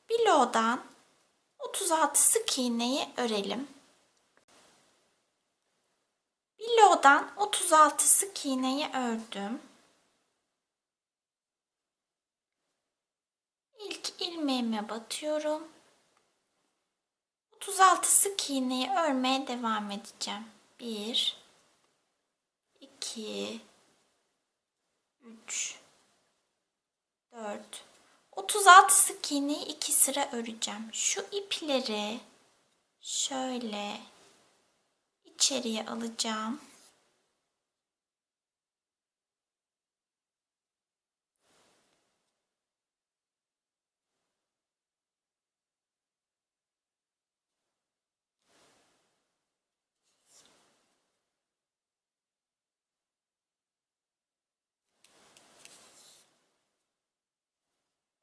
Bilodan 36 sık iğneyi örelim. Bilodan 36 sık iğneyi ördüm. İlk ilmeğime batıyorum. 36 sık iğneyi örmeye devam edeceğim. 1 2 3 4 36 sık iğneyi 2 sıra öreceğim. Şu ipleri şöyle içeriye alacağım.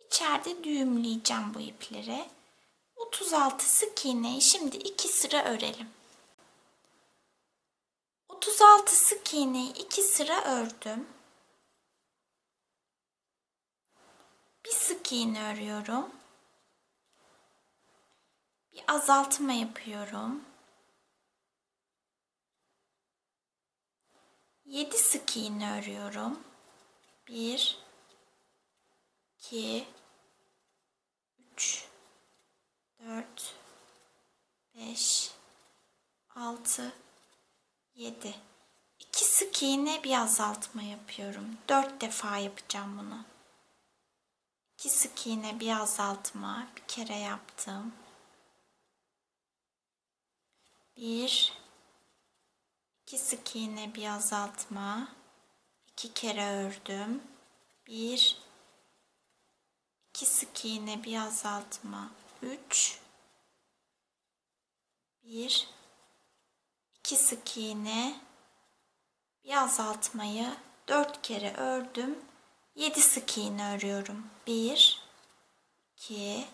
İçeride düğümleyeceğim bu ipleri. 36 sık iğneyi şimdi 2 sıra örelim. 36 sık iğneyi 2 sıra ördüm. Bir sık iğne örüyorum. Bir azaltma yapıyorum. 7 sık iğne örüyorum. 1 2 3 4 5 6 7 2 sık iğne bir azaltma yapıyorum. 4 defa yapacağım bunu. 2 sık iğne bir azaltma, bir kere yaptım. 1 2 sık iğne bir azaltma, 2 kere ördüm. 1 2 sık iğne bir azaltma, 3 1 2 sık iğne bir azaltmayı 4 kere ördüm. 7 sık iğne örüyorum. 1 2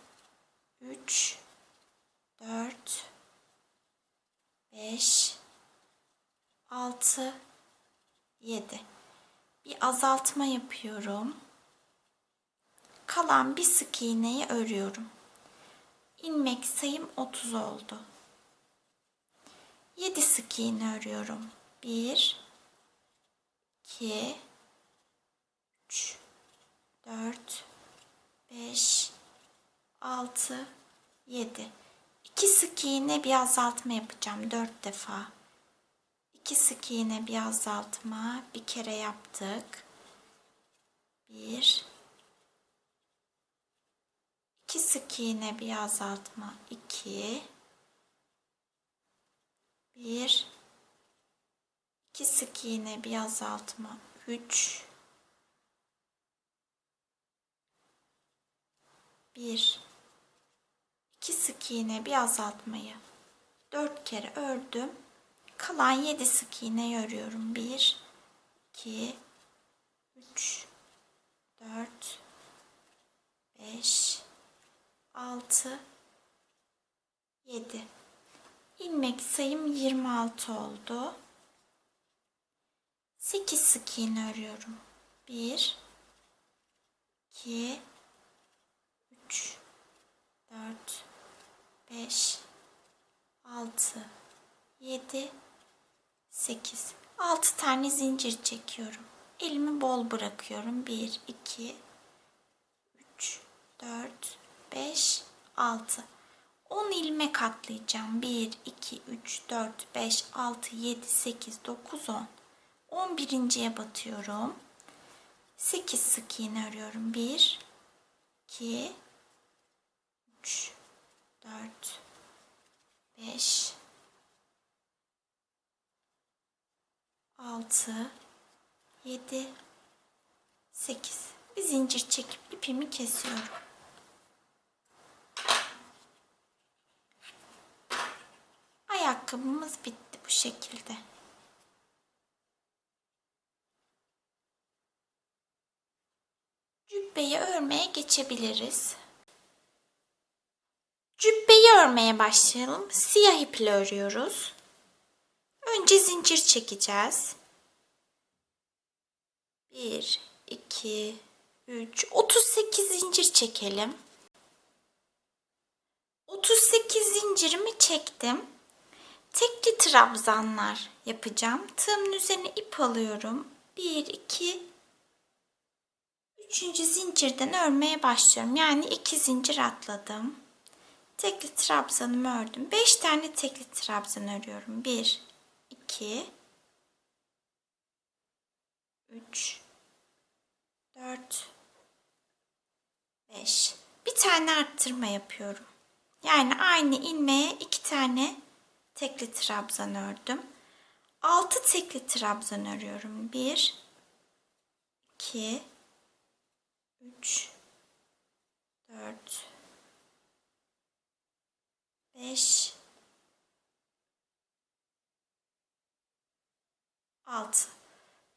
3 4 5 6 7 bir azaltma yapıyorum. Kalan bir sık iğneyi örüyorum. İlmek sayım 30 oldu. 7 sık iğne örüyorum. 1 2 3 4 5 6 7 2 sık iğne bir azaltma yapacağım 4 defa. 2 sık iğne bir azaltma, bir kere yaptık. 1 2 sık iğne bir azaltma, 2 1 2 sık iğne bir azaltma, 3 1 2 sık iğne bir azaltmayı 4 kere ördüm. Kalan 7 sık iğne örüyorum. 1 2 3 4 5 6 7 ilmek sayım 26 oldu. 8 sık iğne örüyorum. 1 2 3 4 5 6 7 8 6 tane zincir çekiyorum. Elimi bol bırakıyorum. 1 2 3 4 5 6 10 ilmek atlayacağım. 1 2 3 4 5 6 7 8 9 10 11.'ye batıyorum. 8 sık iğne örüyorum. 1 2 3 4 5 6 7 8 bir zincir çekip ipimi kesiyorum. Ayakkabımız bitti bu şekilde. Cübbeyi örmeye geçebiliriz. Cübbeyi örmeye başlayalım. Siyah iple örüyoruz. Önce zincir çekeceğiz. 1, 2, 3, 38 zincir çekelim. 38 zincirimi çektim. Tekli trabzanlar yapacağım. Tığımın üzerine ip alıyorum. 1, 2, 3. zincirden örmeye başlıyorum. Yani 2 zincir atladım. Tekli trabzanımı ördüm. 5 tane tekli trabzan örüyorum. 1, 2, 3, 4, 5. Bir tane arttırma yapıyorum. Yani aynı ilmeğe 2 tane tekli trabzan ördüm. 6 tekli trabzan örüyorum. 1, 2, 3, 4, 5, 6.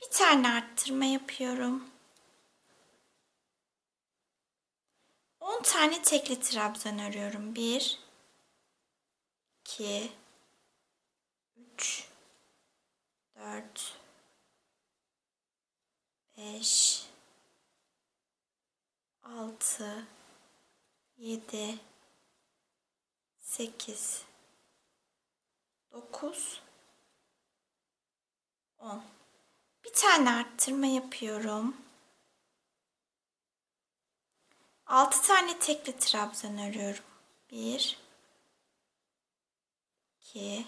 Bir tane arttırma yapıyorum. 10 tane tekli trabzan örüyorum. 1, 2, 3, 4, 5, 6, 7, 8, 9, 10. Bir tane arttırma yapıyorum. 6 tane tekli trabzan örüyorum. 1, 2,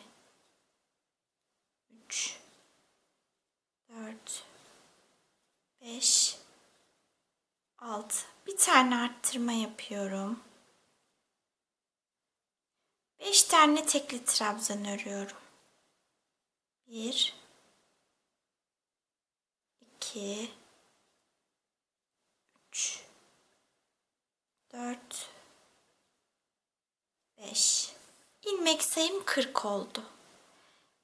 3, 4, 5, 6. Bir tane arttırma yapıyorum. 5 tane tekli trabzan örüyorum. 1, 2, 3, 4, 5. İlmek sayım 40 oldu.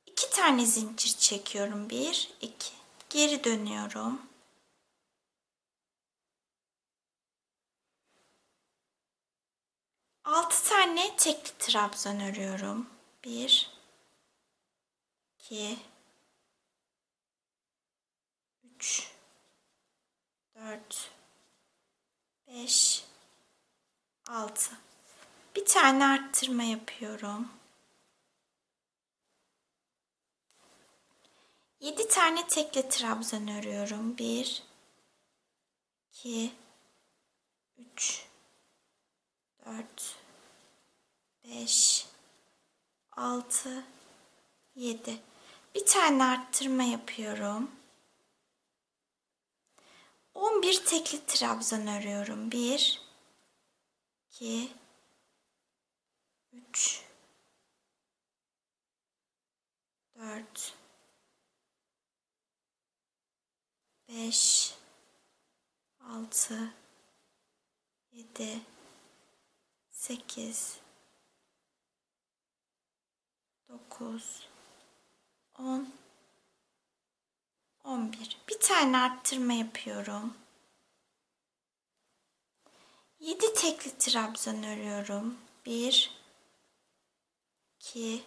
2 tane zincir çekiyorum. 1, 2. Geri dönüyorum. 6 tane tekli trabzan örüyorum. 1, 2, 3, 4, 5, 6. Bir tane arttırma yapıyorum. 7 tane tekli trabzan örüyorum. 1, 2, 3, 4, 5, 6, 7. Bir tane arttırma yapıyorum. 11 tekli trabzan örüyorum. 1, 2, 3, 4, 5, 6, 7, 8, 9, 10, 11. Bir tane arttırma yapıyorum. 7 tekli trabzan örüyorum. 1, 2,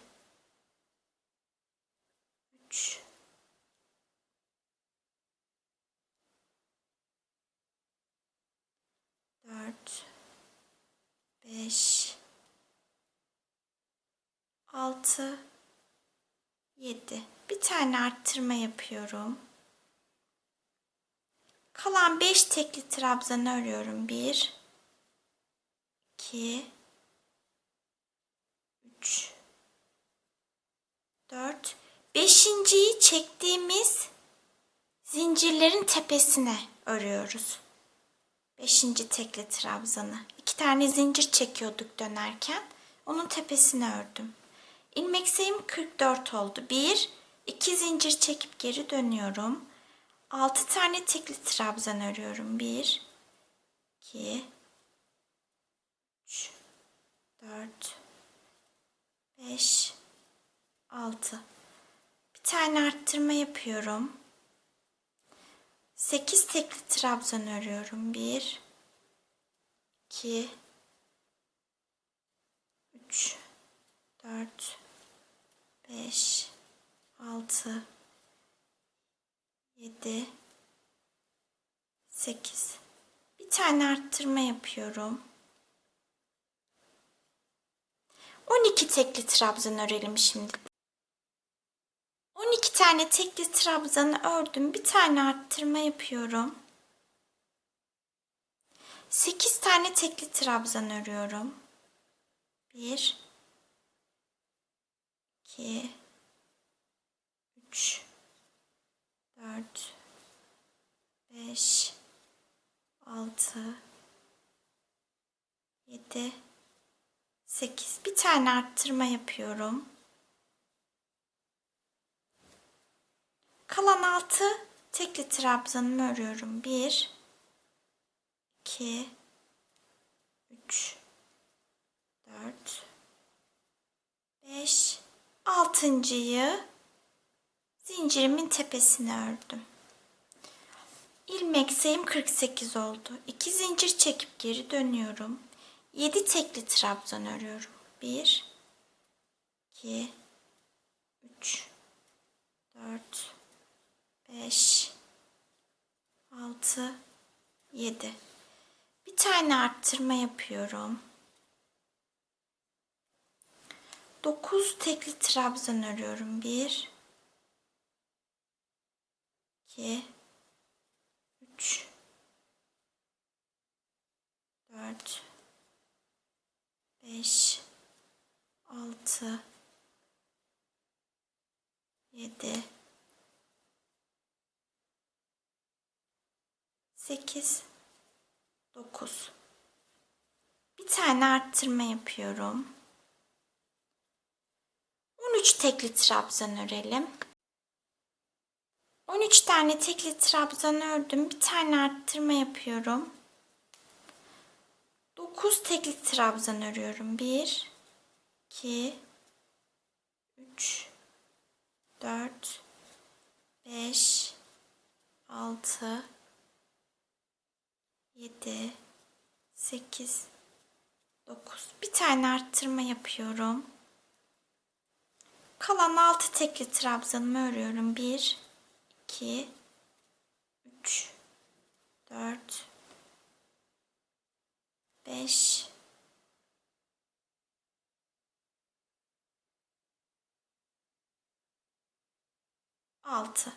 3, 4, 5, 6, 7. Bir tane arttırma yapıyorum. Kalan 5 tekli trabzan örüyorum. 1, 2, 3, 4. Beşinciyi çektiğimiz zincirlerin tepesine örüyoruz. 5. tekli trabzanı. 2 tane zincir çekiyorduk dönerken. Onun tepesine ördüm. İlmek sayım 44 oldu. 1, 2 zincir çekip geri dönüyorum. 6 tane tekli trabzan örüyorum. 1, 2, 3, 4, 5, 6. Bir tane arttırma yapıyorum. 8 tekli trabzan örüyorum. 1, 2, 3, 4, 5, 6, 7, 8. Bir tane arttırma yapıyorum. 12 tekli trabzan örelim şimdi. 12 tane tekli trabzanı ördüm. Bir tane arttırma yapıyorum. 8 tane tekli trabzan örüyorum. 1, 2, 3, 4, 5, 6, 7, 8. Bir tane arttırma yapıyorum. Kalan 6 tekli trabzanımı örüyorum. 1, 2, 3, 4, 5, 6.'yı zincirimin tepesine ördüm. İlmek sayım 48 oldu. 2 zincir çekip geri dönüyorum. 7 tekli trabzan örüyorum. 1, 2, 3, 4, 5, 6, 7. Bir tane arttırma yapıyorum. 9 tekli trabzan örüyorum. 1, 2, 3, 4, 5, 6, 7, 8, 9. Bir tane arttırma yapıyorum. 13 tekli trabzan örelim. 13 tane tekli trabzan ördüm. Bir tane arttırma yapıyorum. 9 tekli trabzan örüyorum. 1, 2, 3, 4, 5, 6, 7, 8, 9. Bir tane arttırma yapıyorum. Kalan 6 tekli trabzanımı örüyorum. 1, 2, 3, 4, 5, 6.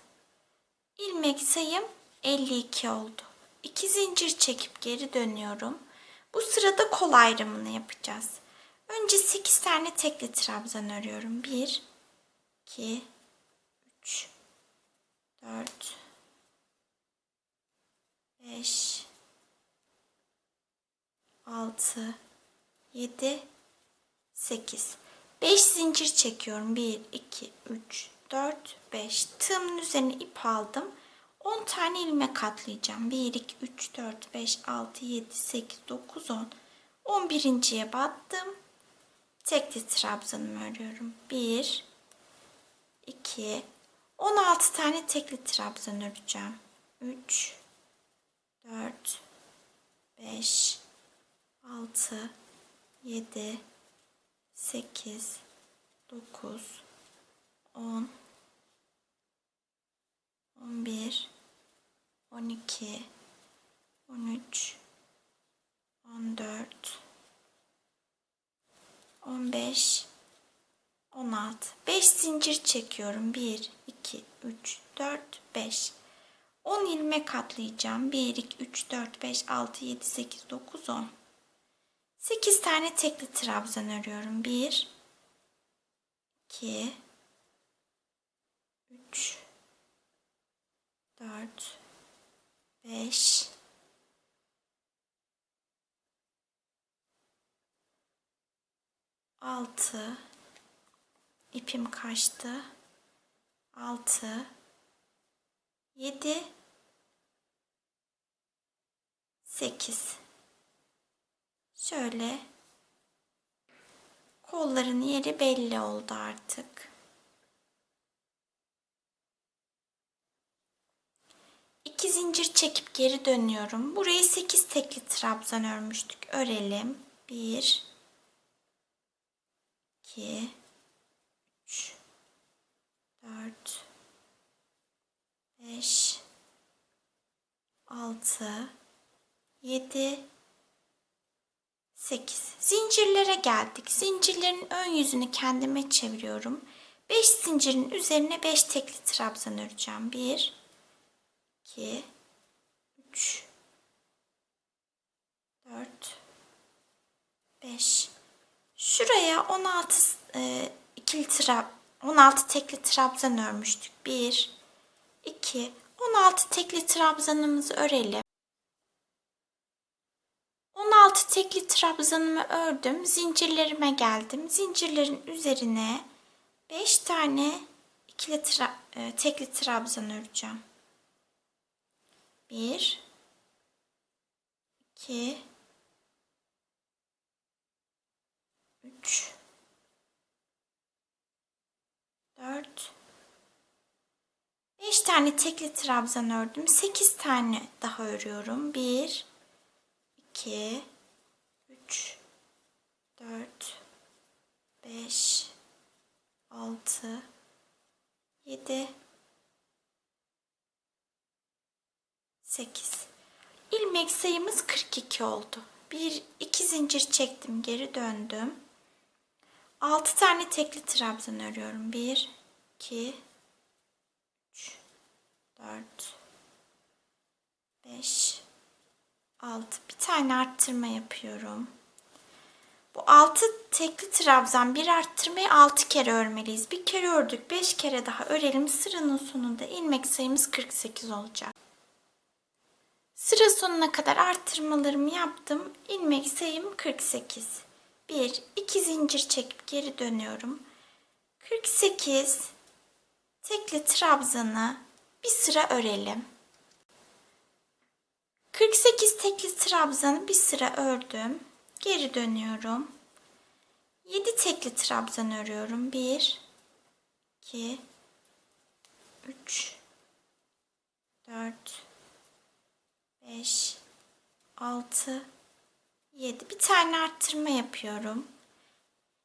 İlmek sayım 52 oldu. 2 zincir çekip geri dönüyorum. Bu sırada kol ayrımını yapacağız. Önce 8 tane tekli trabzan örüyorum. 1, 2, 3, 4, 5, 6, 7, 8. 5 zincir çekiyorum. 1, 2, 3, 4, 5. Tığımın üzerine ip aldım. 10 tane ilmek atlayacağım. 1, 2, 3, 4, 5, 6, 7, 8, 9, 10. 11.'ye battım. Tekli trabzanımı örüyorum. 1, 2, 16 tane tekli trabzan öreceğim. 3, 4, 5, 6, 7, 8, 9, 10, 11, 12, 13, 14, 15, 16. 5 zincir çekiyorum. 1, 2, 3, 4, 5. 10 ilmek atlayacağım. 1, 2, 3, 4, 5, 6, 7, 8, 9, 10. 8 tane tekli trabzan örüyorum. 1, 2, 3, 4, 5, 6. İpim kaçtı. 6, 7, 8. Şöyle kolların yeri belli oldu artık. 2 zincir çekip geri dönüyorum. Burayı 8 tekli trabzan örmüştük. Örelim. 1, 2, 3, 4, 5, 6, 7, 8. Zincirlere geldik. Zincirlerin ön yüzünü kendime çeviriyorum. 5 zincirin üzerine 5 tekli trabzan öreceğim. 1, 2, 3, 4, 5. Şuraya 16 tekli trabzan örmüştük. 1, 2, 16 tekli trabzanımızı örelim. 16 tekli trabzanımı ördüm. Zincirlerime geldim. Zincirlerin üzerine 5 tane tekli trabzan öreceğim. 1, 2, 3, 4, 5 tane tekli trabzan ördüm. 8 tane daha örüyorum. 1, 2, 3, 4, 5, 6, 7, 8. İlmek sayımız 42 oldu. 2 zincir çektim, geri döndüm. 6 tane tekli trabzan örüyorum. 1, 2, 3, 4, 5, 6. Bir tane arttırma yapıyorum. Bu 6 tekli trabzan bir arttırmayı 6 kere örmeliyiz. Bir kere ördük, 5 kere daha örelim. Sıranın sonunda ilmek sayımız 48 olacak. Sıra sonuna kadar arttırmalarımı yaptım. İlmek sayım 48. 1, 2 zincir çekip geri dönüyorum. 48 tekli trabzanı bir sıra örelim. 48 tekli trabzanı bir sıra ördüm. Geri dönüyorum. 7 tekli trabzan örüyorum. 1, 2, 3, 4, 5, 6, 7. Bir tane arttırma yapıyorum.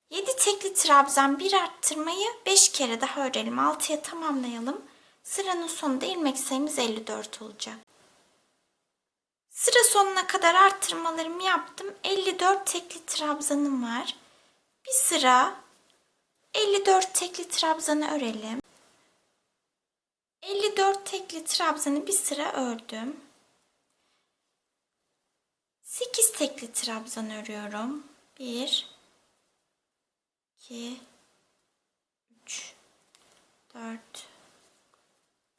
7 tekli trabzan bir arttırmayı 5 kere daha örelim. 6'ya tamamlayalım. Sıranın sonunda ilmek sayımız 54 olacak. Sıra sonuna kadar arttırmalarımı yaptım. 54 tekli trabzanım var. Bir sıra 54 tekli trabzanı örelim. 54 tekli trabzanı bir sıra ördüm. 8 tekli trabzan örüyorum. 1, 2, 3, 4,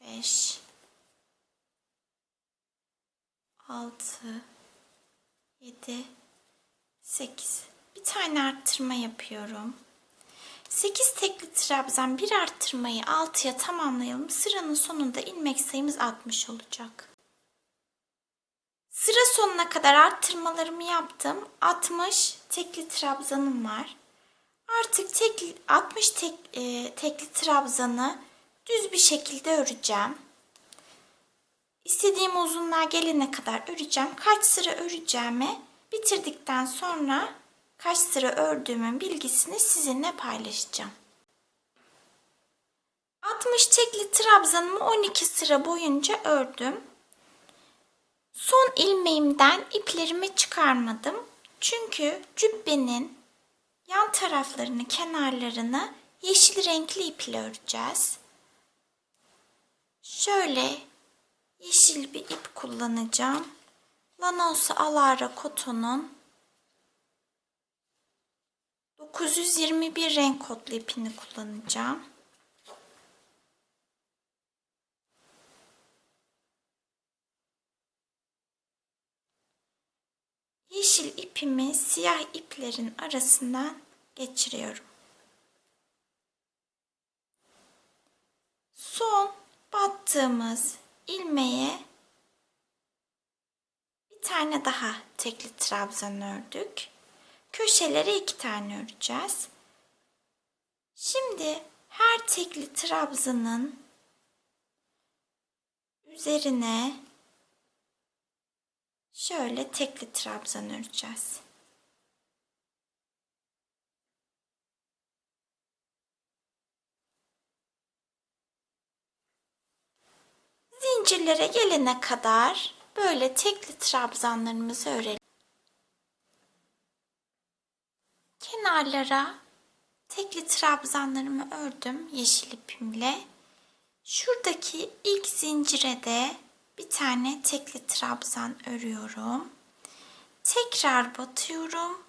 5, 6, 7, 8. Bir tane arttırma yapıyorum. 8 tekli trabzan bir arttırmayı 6'ya tamamlayalım. Sıranın sonunda ilmek sayımız 60 olacak. Sıra sonuna kadar arttırmalarımı yaptım. 60 tekli trabzanım var. Artık 60 tekli trabzanı düz bir şekilde öreceğim. İstediğim uzunluğa gelene kadar öreceğim. Kaç sıra öreceğimi bitirdikten sonra kaç sıra ördüğümün bilgisini sizinle paylaşacağım. 60 tekli trabzanımı 12 sıra boyunca ördüm. Son ilmeğimden iplerimi çıkarmadım. Çünkü cübbenin yan taraflarını, kenarlarını yeşil renkli iple öreceğiz. Şöyle yeşil bir ip kullanacağım. Lanoso Alara kotonun 921 renk kodlu ipini kullanacağım. Yeşil ipimi siyah iplerin arasından geçiriyorum. Son battığımız ilmeğe bir tane daha tekli trabzan ördük. Köşelere 2 tane öreceğiz. Şimdi her tekli trabzanın üzerine şöyle tekli trabzan öreceğiz. Zincirlere gelene kadar böyle tekli trabzanlarımızı örelim. Kenarlara tekli trabzanlarımı ördüm yeşil ipimle. Şuradaki ilk zincire de bir tane tekli trabzan örüyorum. Tekrar batıyorum.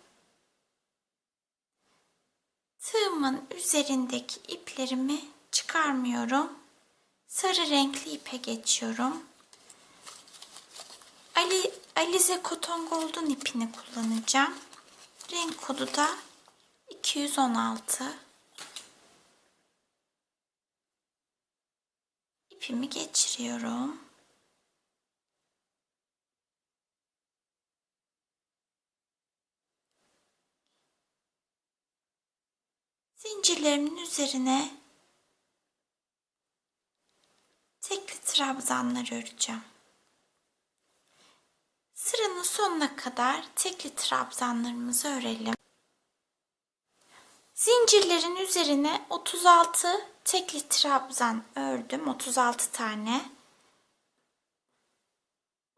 Tığımın üzerindeki iplerimi çıkarmıyorum. Sarı renkli ipe geçiyorum. Alize Cotton Gold'un ipini kullanacağım. Renk kodu da 216. İpimi geçiriyorum. Zincirlerimin üzerine tekli trabzanlar öreceğim. Sıranın sonuna kadar tekli trabzanlarımızı örelim. Zincirlerin üzerine 36 tekli trabzan ördüm. 36 tane.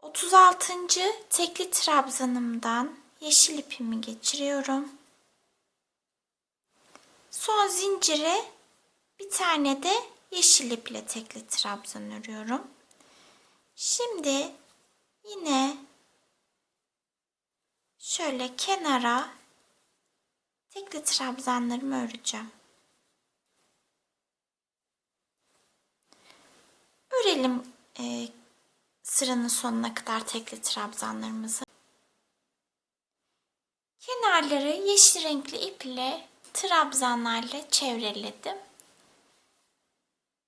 36. tekli trabzanımdan yeşil ipimi geçiriyorum. Son zincire bir tane de yeşil iple tekli trabzan örüyorum. Şimdi yine şöyle kenara tekli trabzanlarımı öreceğim. Örelim sıranın sonuna kadar tekli trabzanlarımızı. Kenarları yeşil renkli iple trabzanlarla çevreledim.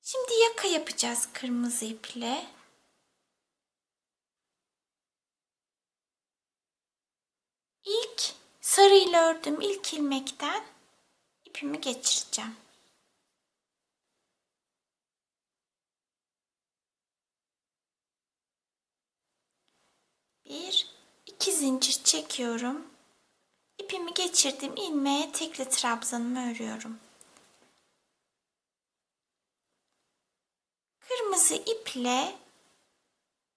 Şimdi yaka yapacağız kırmızı iple. İlk sarıyla ördüğüm ilk ilmekten ipimi geçireceğim. Bir, iki zincir çekiyorum. İpimi geçirdiğim ilmeğe tekli trabzanımı örüyorum. Kırmızı iple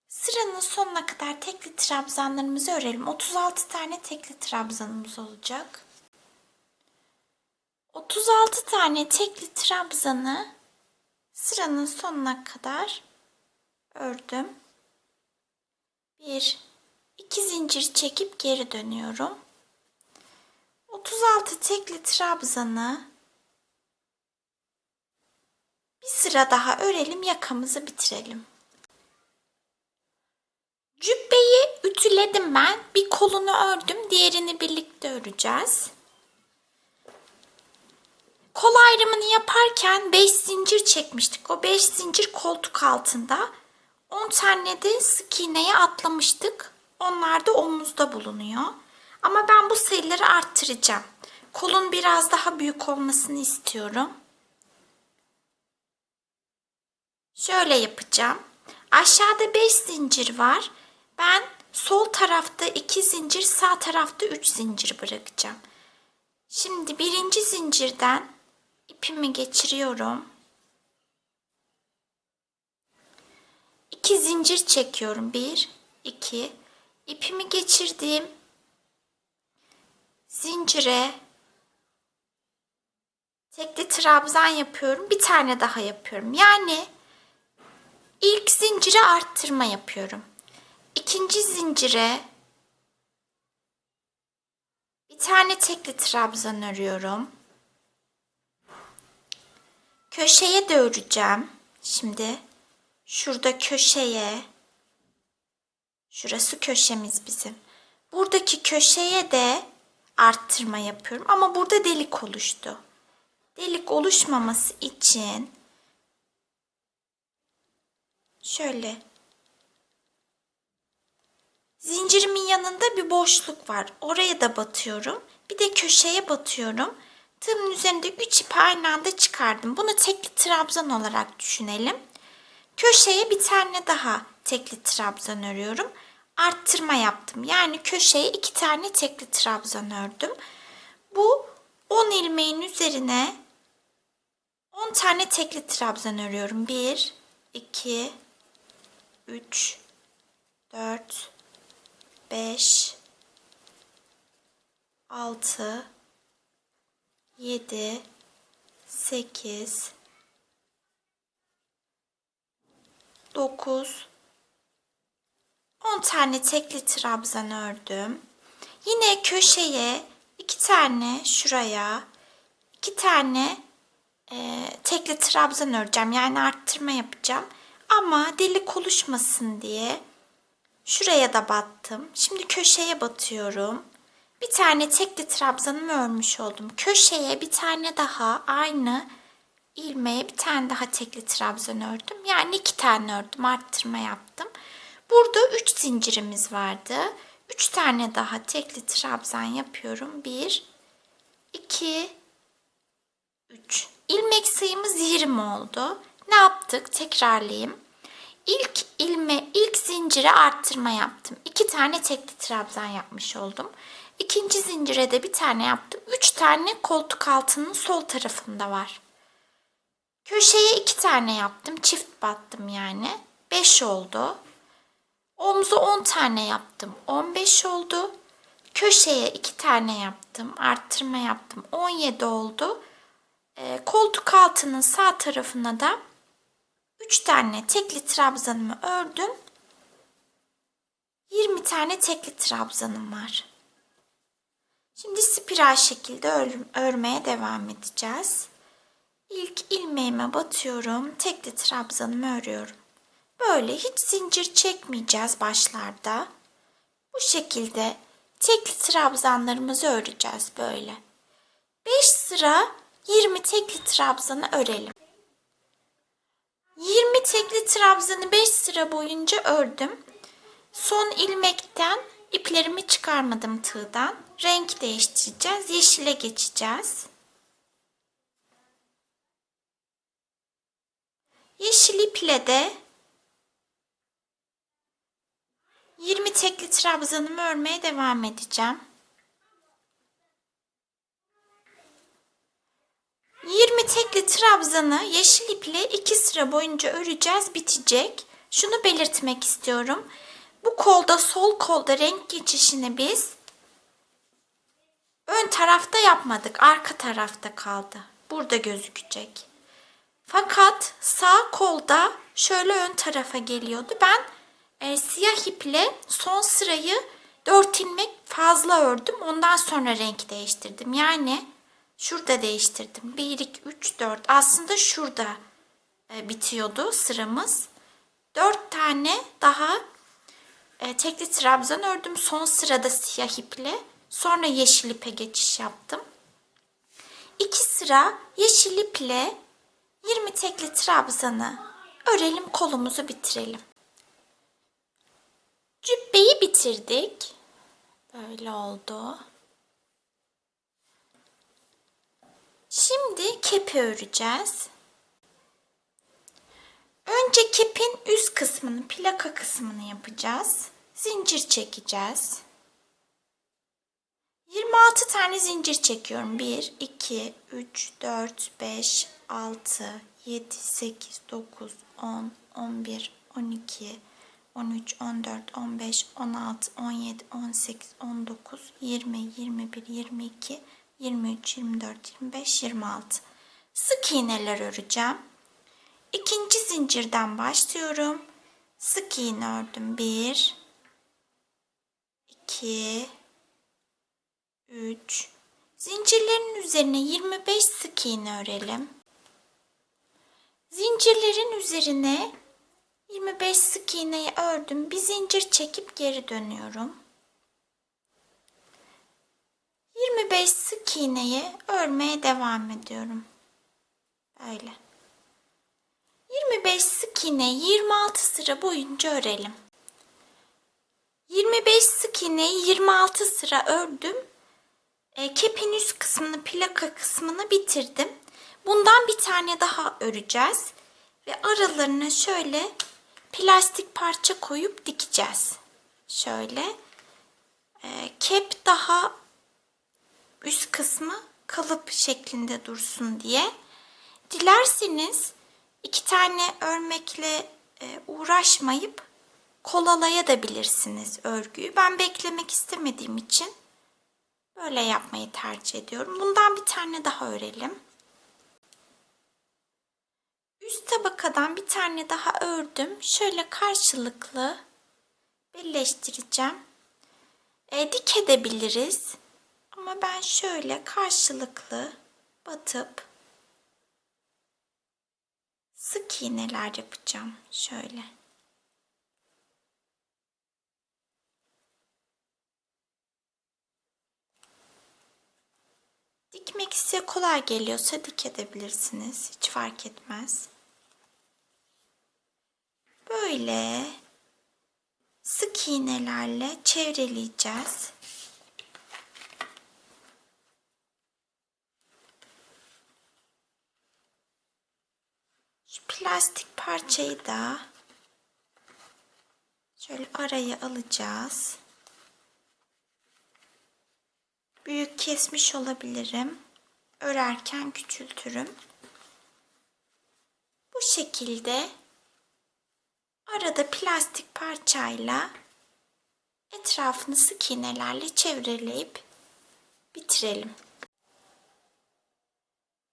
sıranın sonuna kadar tekli trabzanlarımızı örelim. 36 tane tekli trabzanımız olacak. 36 tane tekli trabzanı sıranın sonuna kadar ördüm. 1, 2 zincir çekip geri dönüyorum. 36 tekli trabzanı bir sıra daha örelim, yakamızı bitirelim. Cübbeyi ütüledim ben. Bir kolunu ördüm, diğerini birlikte öreceğiz. Kol ayrımını yaparken 5 zincir çekmiştik. O 5 zincir koltuk altında. 10 tane de sık iğneye atlamıştık. Onlar da omuzda bulunuyor. Ama ben bu sayıları arttıracağım. Kolun biraz daha büyük olmasını istiyorum. Şöyle yapacağım. Aşağıda 5 zincir var. Ben sol tarafta 2 zincir, sağ tarafta 3 zincir bırakacağım. Şimdi birinci zincirden ipimi geçiriyorum. 2 zincir çekiyorum. 1, 2. İpimi geçirdiğim zincire tekli trabzan yapıyorum. Bir tane daha yapıyorum. Yani ilk zincire arttırma yapıyorum. İkinci zincire bir tane tekli trabzan örüyorum. Köşeye de öreceğim. Şimdi şurada köşeye, şurası köşemiz bizim. Buradaki köşeye de arttırma yapıyorum. Ama burada delik oluştu. Delik oluşmaması için şöyle zincirimin yanında bir boşluk var. Oraya da batıyorum. Bir de köşeye batıyorum. Tığımın üzerinde 3 ipi aynı anda çıkardım. Bunu tekli trabzan olarak düşünelim. Köşeye bir tane daha tekli trabzan örüyorum. Arttırma yaptım. Yani köşeye 2 tane tekli trabzan ördüm. Bu 10 ilmeğin üzerine 10 tane tekli trabzan örüyorum. 1, 2, 3, 4, 5, 6, 7, 8, 9, 10 tane tekli trabzan ördüm. Yine köşeye 2 tane, şuraya 2 tane tekli trabzan öreceğim. Yani arttırma yapacağım. Ama delik oluşmasın diye şuraya da battım. Şimdi köşeye batıyorum. Bir tane tekli trabzanımı örmüş oldum. Köşeye bir tane daha aynı ilmeğe bir tane daha tekli trabzan ördüm. Yani 2 tane ördüm. Arttırma yaptım. Burada 3 zincirimiz vardı. 3 tane daha tekli trabzan yapıyorum. 1, 2, 3. İlmek sayımız 20 oldu. Ne yaptık? Tekrarlayayım. İlk zincire arttırma yaptım. 2 tane tekli trabzan yapmış oldum. İkinci zincire de bir tane yaptım. 3 tane koltuk altının sol tarafında var. Köşeye 2 tane yaptım. Çift battım yani. 5 oldu. Omzu 10 tane yaptım. 15 oldu. Köşeye 2 tane yaptım. Arttırma yaptım. 17 oldu. Koltuk altının sağ tarafına da 3 tane tekli trabzanımı ördüm. 20 tane tekli trabzanım var. Şimdi spiral şekilde örmeye devam edeceğiz. İlk ilmeğime batıyorum. Tekli trabzanımı örüyorum. Böyle hiç zincir çekmeyeceğiz başlarda. Bu şekilde tekli trabzanlarımızı öreceğiz böyle. 5 sıra 20 tekli trabzanı örelim. 20 tekli trabzanı 5 sıra boyunca ördüm. Son ilmekten iplerimi çıkarmadım tığdan. Renk değiştireceğiz. Yeşile geçeceğiz. Yeşil iple de 20 tekli trabzanımı örmeye devam edeceğim. 20 tekli trabzanı yeşil iple 2 sıra boyunca öreceğiz, bitecek. Şunu belirtmek istiyorum. Bu kolda, sol kolda renk geçişini biz ön tarafta yapmadık. Arka tarafta kaldı. Burada gözükecek. Fakat sağ kolda şöyle ön tarafa geliyordu. Ben siyah iple son sırayı 4 ilmek fazla ördüm. Ondan sonra renk değiştirdim. Yani şurada değiştirdim. 1, 2, 3, 4. Aslında şurada bitiyordu sıramız. 4 tane daha tekli trabzan ördüm. Son sırada siyah iple. Sonra yeşil ipe geçiş yaptım. 2 sıra yeşil iple 20 tekli trabzanı örelim, kolumuzu bitirelim. Cübbeyi bitirdik. Böyle oldu. Şimdi kepi öreceğiz. Önce kepin üst kısmını, plaka kısmını yapacağız. Zincir çekeceğiz. 26 tane zincir çekiyorum. 1, 2, 3, 4, 5, 6, 7, 8, 9, 10, 11, 12, 13, 14, 15, 16, 17, 18, 19, 20, 21, 22, 23, 24, 25, 26. Sık iğneler öreceğim. İkinci zincirden başlıyorum. Sık iğne ördüm. 1, 2, 3. Zincirlerin üzerine 25 sık iğne örelim. Zincirlerin üzerine 25 sık iğneyi ördüm. Bir zincir çekip geri dönüyorum. 25 sık iğneyi örmeye devam ediyorum. Böyle. 25 sık iğneyi 26 sıra boyunca örelim. 25 sık iğneyi 26 sıra ördüm. Kepin üst kısmını, plaka kısmını bitirdim. Bundan bir tane daha öreceğiz. Ve aralarına şöyle plastik parça koyup dikeceğiz. Şöyle. Kep daha üst kısmı kalıp şeklinde dursun diye. Dilerseniz 2 tane örmekle uğraşmayıp kolalayabilirsiniz örgüyü. Ben beklemek istemediğim için böyle yapmayı tercih ediyorum. Bundan bir tane daha örelim. Üst tabakadan bir tane daha ördüm. Şöyle karşılıklı birleştireceğim. Dik edebiliriz. Ama ben şöyle karşılıklı batıp sık iğneler yapacağım. Şöyle. Dikmek size kolay geliyorsa dik edebilirsiniz. Hiç fark etmez. Böyle sık iğnelerle çevreleyeceğiz. Şu plastik parçayı da şöyle araya alacağız. Büyük kesmiş olabilirim. Örerken küçültürüm. Bu şekilde arada plastik parçayla etrafını sık iğnelerle çevreleyip bitirelim.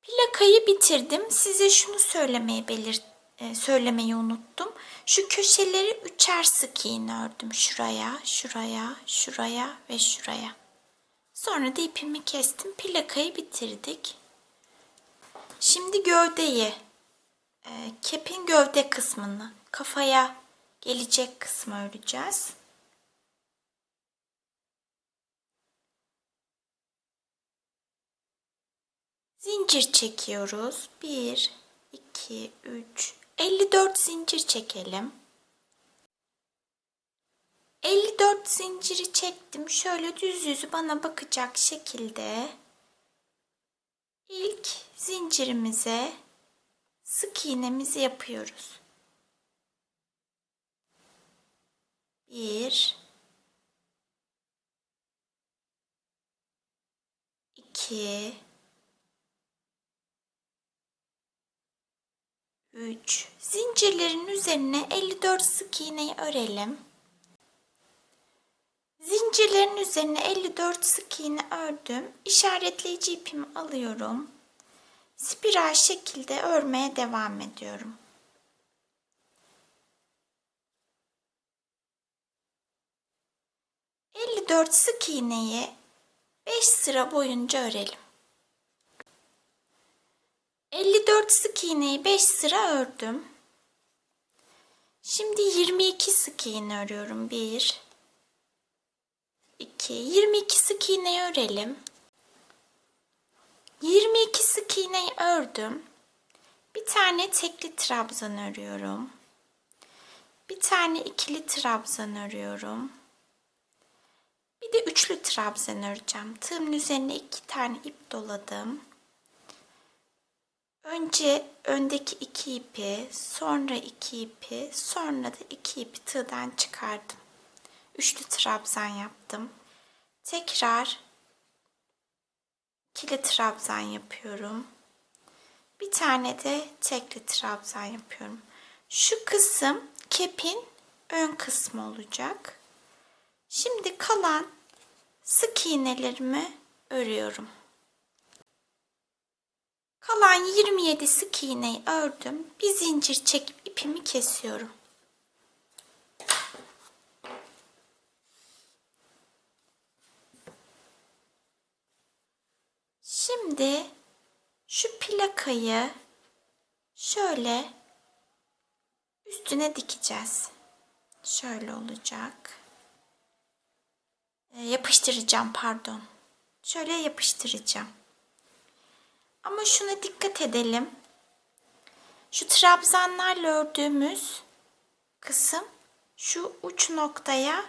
Plakayı bitirdim. Size şunu söylemeyi unuttum. Şu köşeleri 3'er sık iğne ördüm. Şuraya, şuraya, şuraya ve şuraya. Sonra da ipimi kestim. Plakayı bitirdik. Şimdi gövdeyi, kepin gövde kısmını, kafaya gelecek kısmı öreceğiz. Zincir çekiyoruz. 1, 2, 3, 54 zincir çekelim. 54 zinciri çektim. Şöyle düz yüzü bana bakacak şekilde ilk zincirimize sık iğnemizi yapıyoruz. 1, 2, 3. Zincirlerin üzerine 54 sık iğneyi örelim. Zincirlerin üzerine 54 sık iğne ördüm. İşaretleyici ipimi alıyorum. Spiral şekilde örmeye devam ediyorum. ...54 sık iğneyi 5 sıra boyunca örelim. 54 sık iğneyi 5 sıra ördüm. Şimdi 22 sık iğne örüyorum. 1, 2, 22 sık iğneyi örelim. 22 sık iğneyi ördüm. Bir tane tekli trabzan örüyorum. Bir tane ikili trabzan örüyorum. Bir de üçlü trabzan öreceğim. Tığımın üzerine 2 tane ip doladım. Önce öndeki 2 ipi, sonra 2 ipi, sonra da 2 ipi tığdan çıkardım. Üçlü trabzan yaptım. Tekrar ikili trabzan yapıyorum. Bir tane de tekli trabzan yapıyorum. Şu kısım kepin ön kısmı olacak. Şimdi kalan sık iğnelerimi örüyorum. Kalan 27 sık iğneyi ördüm. Bir zincir çekip ipimi kesiyorum. Şimdi şu plakayı şöyle üstüne dikeceğiz. Şöyle olacak. Yapıştıracağım, pardon. Şöyle yapıştıracağım. Ama şuna dikkat edelim. Şu trabzanlarla ördüğümüz kısım şu uç noktaya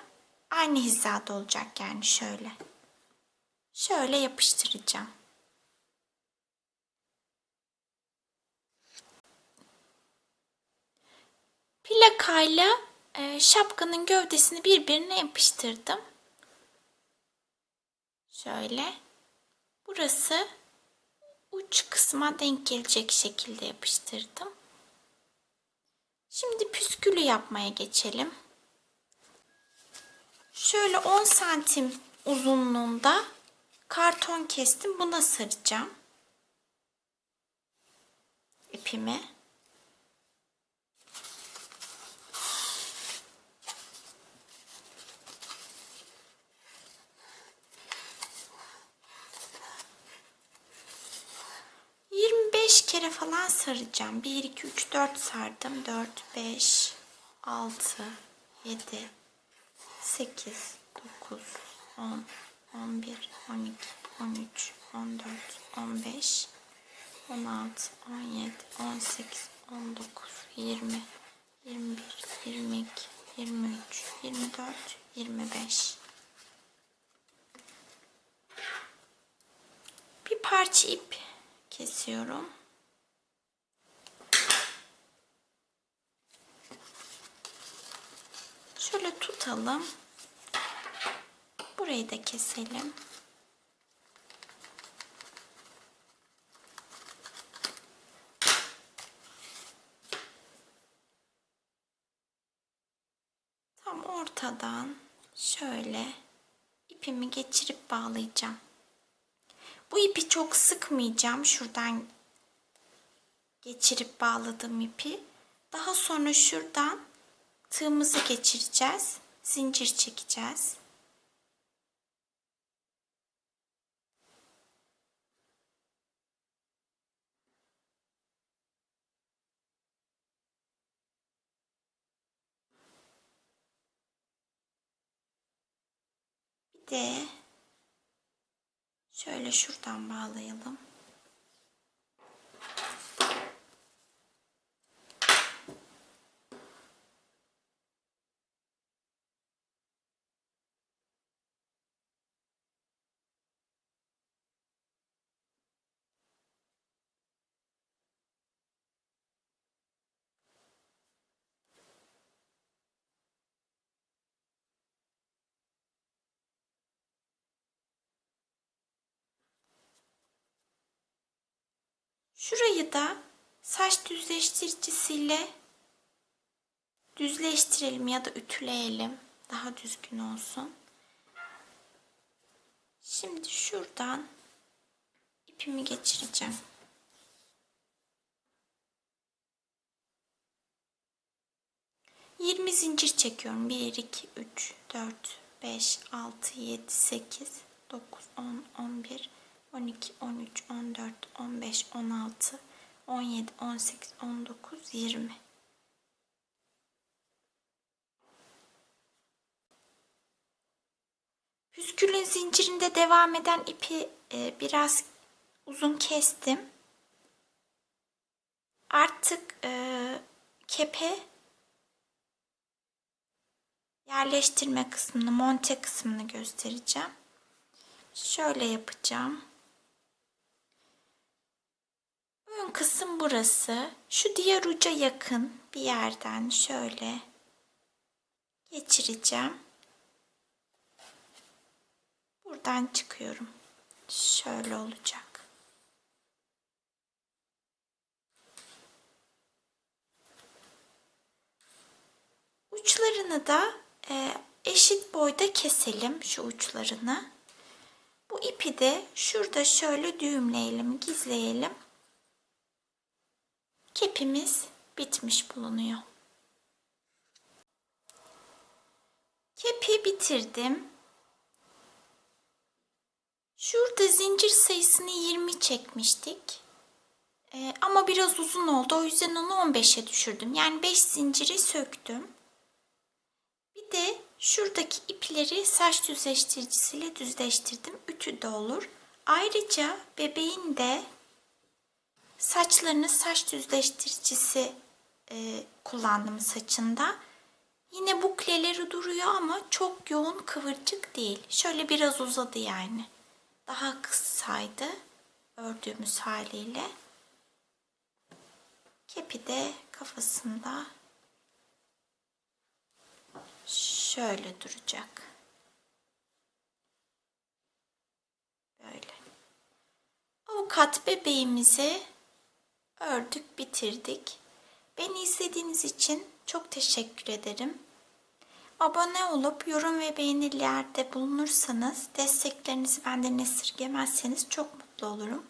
aynı hizada olacak, yani şöyle. Şöyle yapıştıracağım. Plakayla şapkanın gövdesini birbirine yapıştırdım. Şöyle. Burası uç kısma denk gelecek şekilde yapıştırdım. Şimdi püskülü yapmaya geçelim. Şöyle 10 santim uzunluğunda karton kestim. Buna saracağım ipimi. Kere falan saracağım. 1, 2, 3, 4 sardım. 4, 5, 6, 7, 8, 9, 10, 11, 12, 13, 14, 15, 16, 17, 18, 19, 20, 21, 22, 23, 24, 25. Bir parça ip kesiyorum. Şöyle tutalım. Burayı da keselim. Tam ortadan şöyle ipimi geçirip bağlayacağım. Bu ipi çok sıkmayacağım. Şuradan geçirip bağladığım ipi. Daha sonra şuradan tığımızı geçireceğiz. Zincir çekeceğiz. Bir de şöyle şuradan bağlayalım. Şurayı da saç düzleştiricisiyle düzleştirelim ya da ütüleyelim. Daha düzgün olsun. Şimdi şuradan ipimi geçireceğim. Yirmi zincir çekiyorum. 1, 2, 3, 4, 5, 6, 7, 8, 9, 10, 11, 12, 13, 14, 15, 16, 17, 18, 19, 20. Püskülün zincirinde devam eden ipi biraz uzun kestim. Artık kepe yerleştirme kısmını, monte kısmını göstereceğim. Şöyle yapacağım. Ön kısım burası. Şu diğer uca yakın bir yerden şöyle geçireceğim. Buradan çıkıyorum. Şöyle olacak. Uçlarını da eşit boyda keselim şu uçlarını. Bu ipi de şurada şöyle düğümleyelim, gizleyelim. Kepimiz bitmiş bulunuyor. Kepi bitirdim. Şurada zincir sayısını 20 çekmiştik. Ama biraz uzun oldu. O yüzden onu 15'e düşürdüm. Yani 5 zinciri söktüm. Bir de şuradaki ipleri saç düzleştiricisiyle düzleştirdim. Ütü de olur. Ayrıca bebeğin de saçlarını saç düzleştiricisi kullandım saçında. Yine bukleleri duruyor ama çok yoğun kıvırcık değil. Şöyle biraz uzadı yani. Daha kısaydı ördüğümüz haliyle. Kepi de kafasında şöyle duracak. Böyle. Avukat bebeğimizi ördük, bitirdik. Beni izlediğiniz için çok teşekkür ederim. Abone olup yorum ve beğenilerde bulunursanız, desteklerinizi benden esirgemezseniz çok mutlu olurum.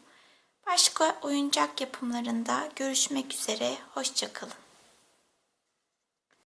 Başka oyuncak yapımlarında görüşmek üzere. Hoşça kalın.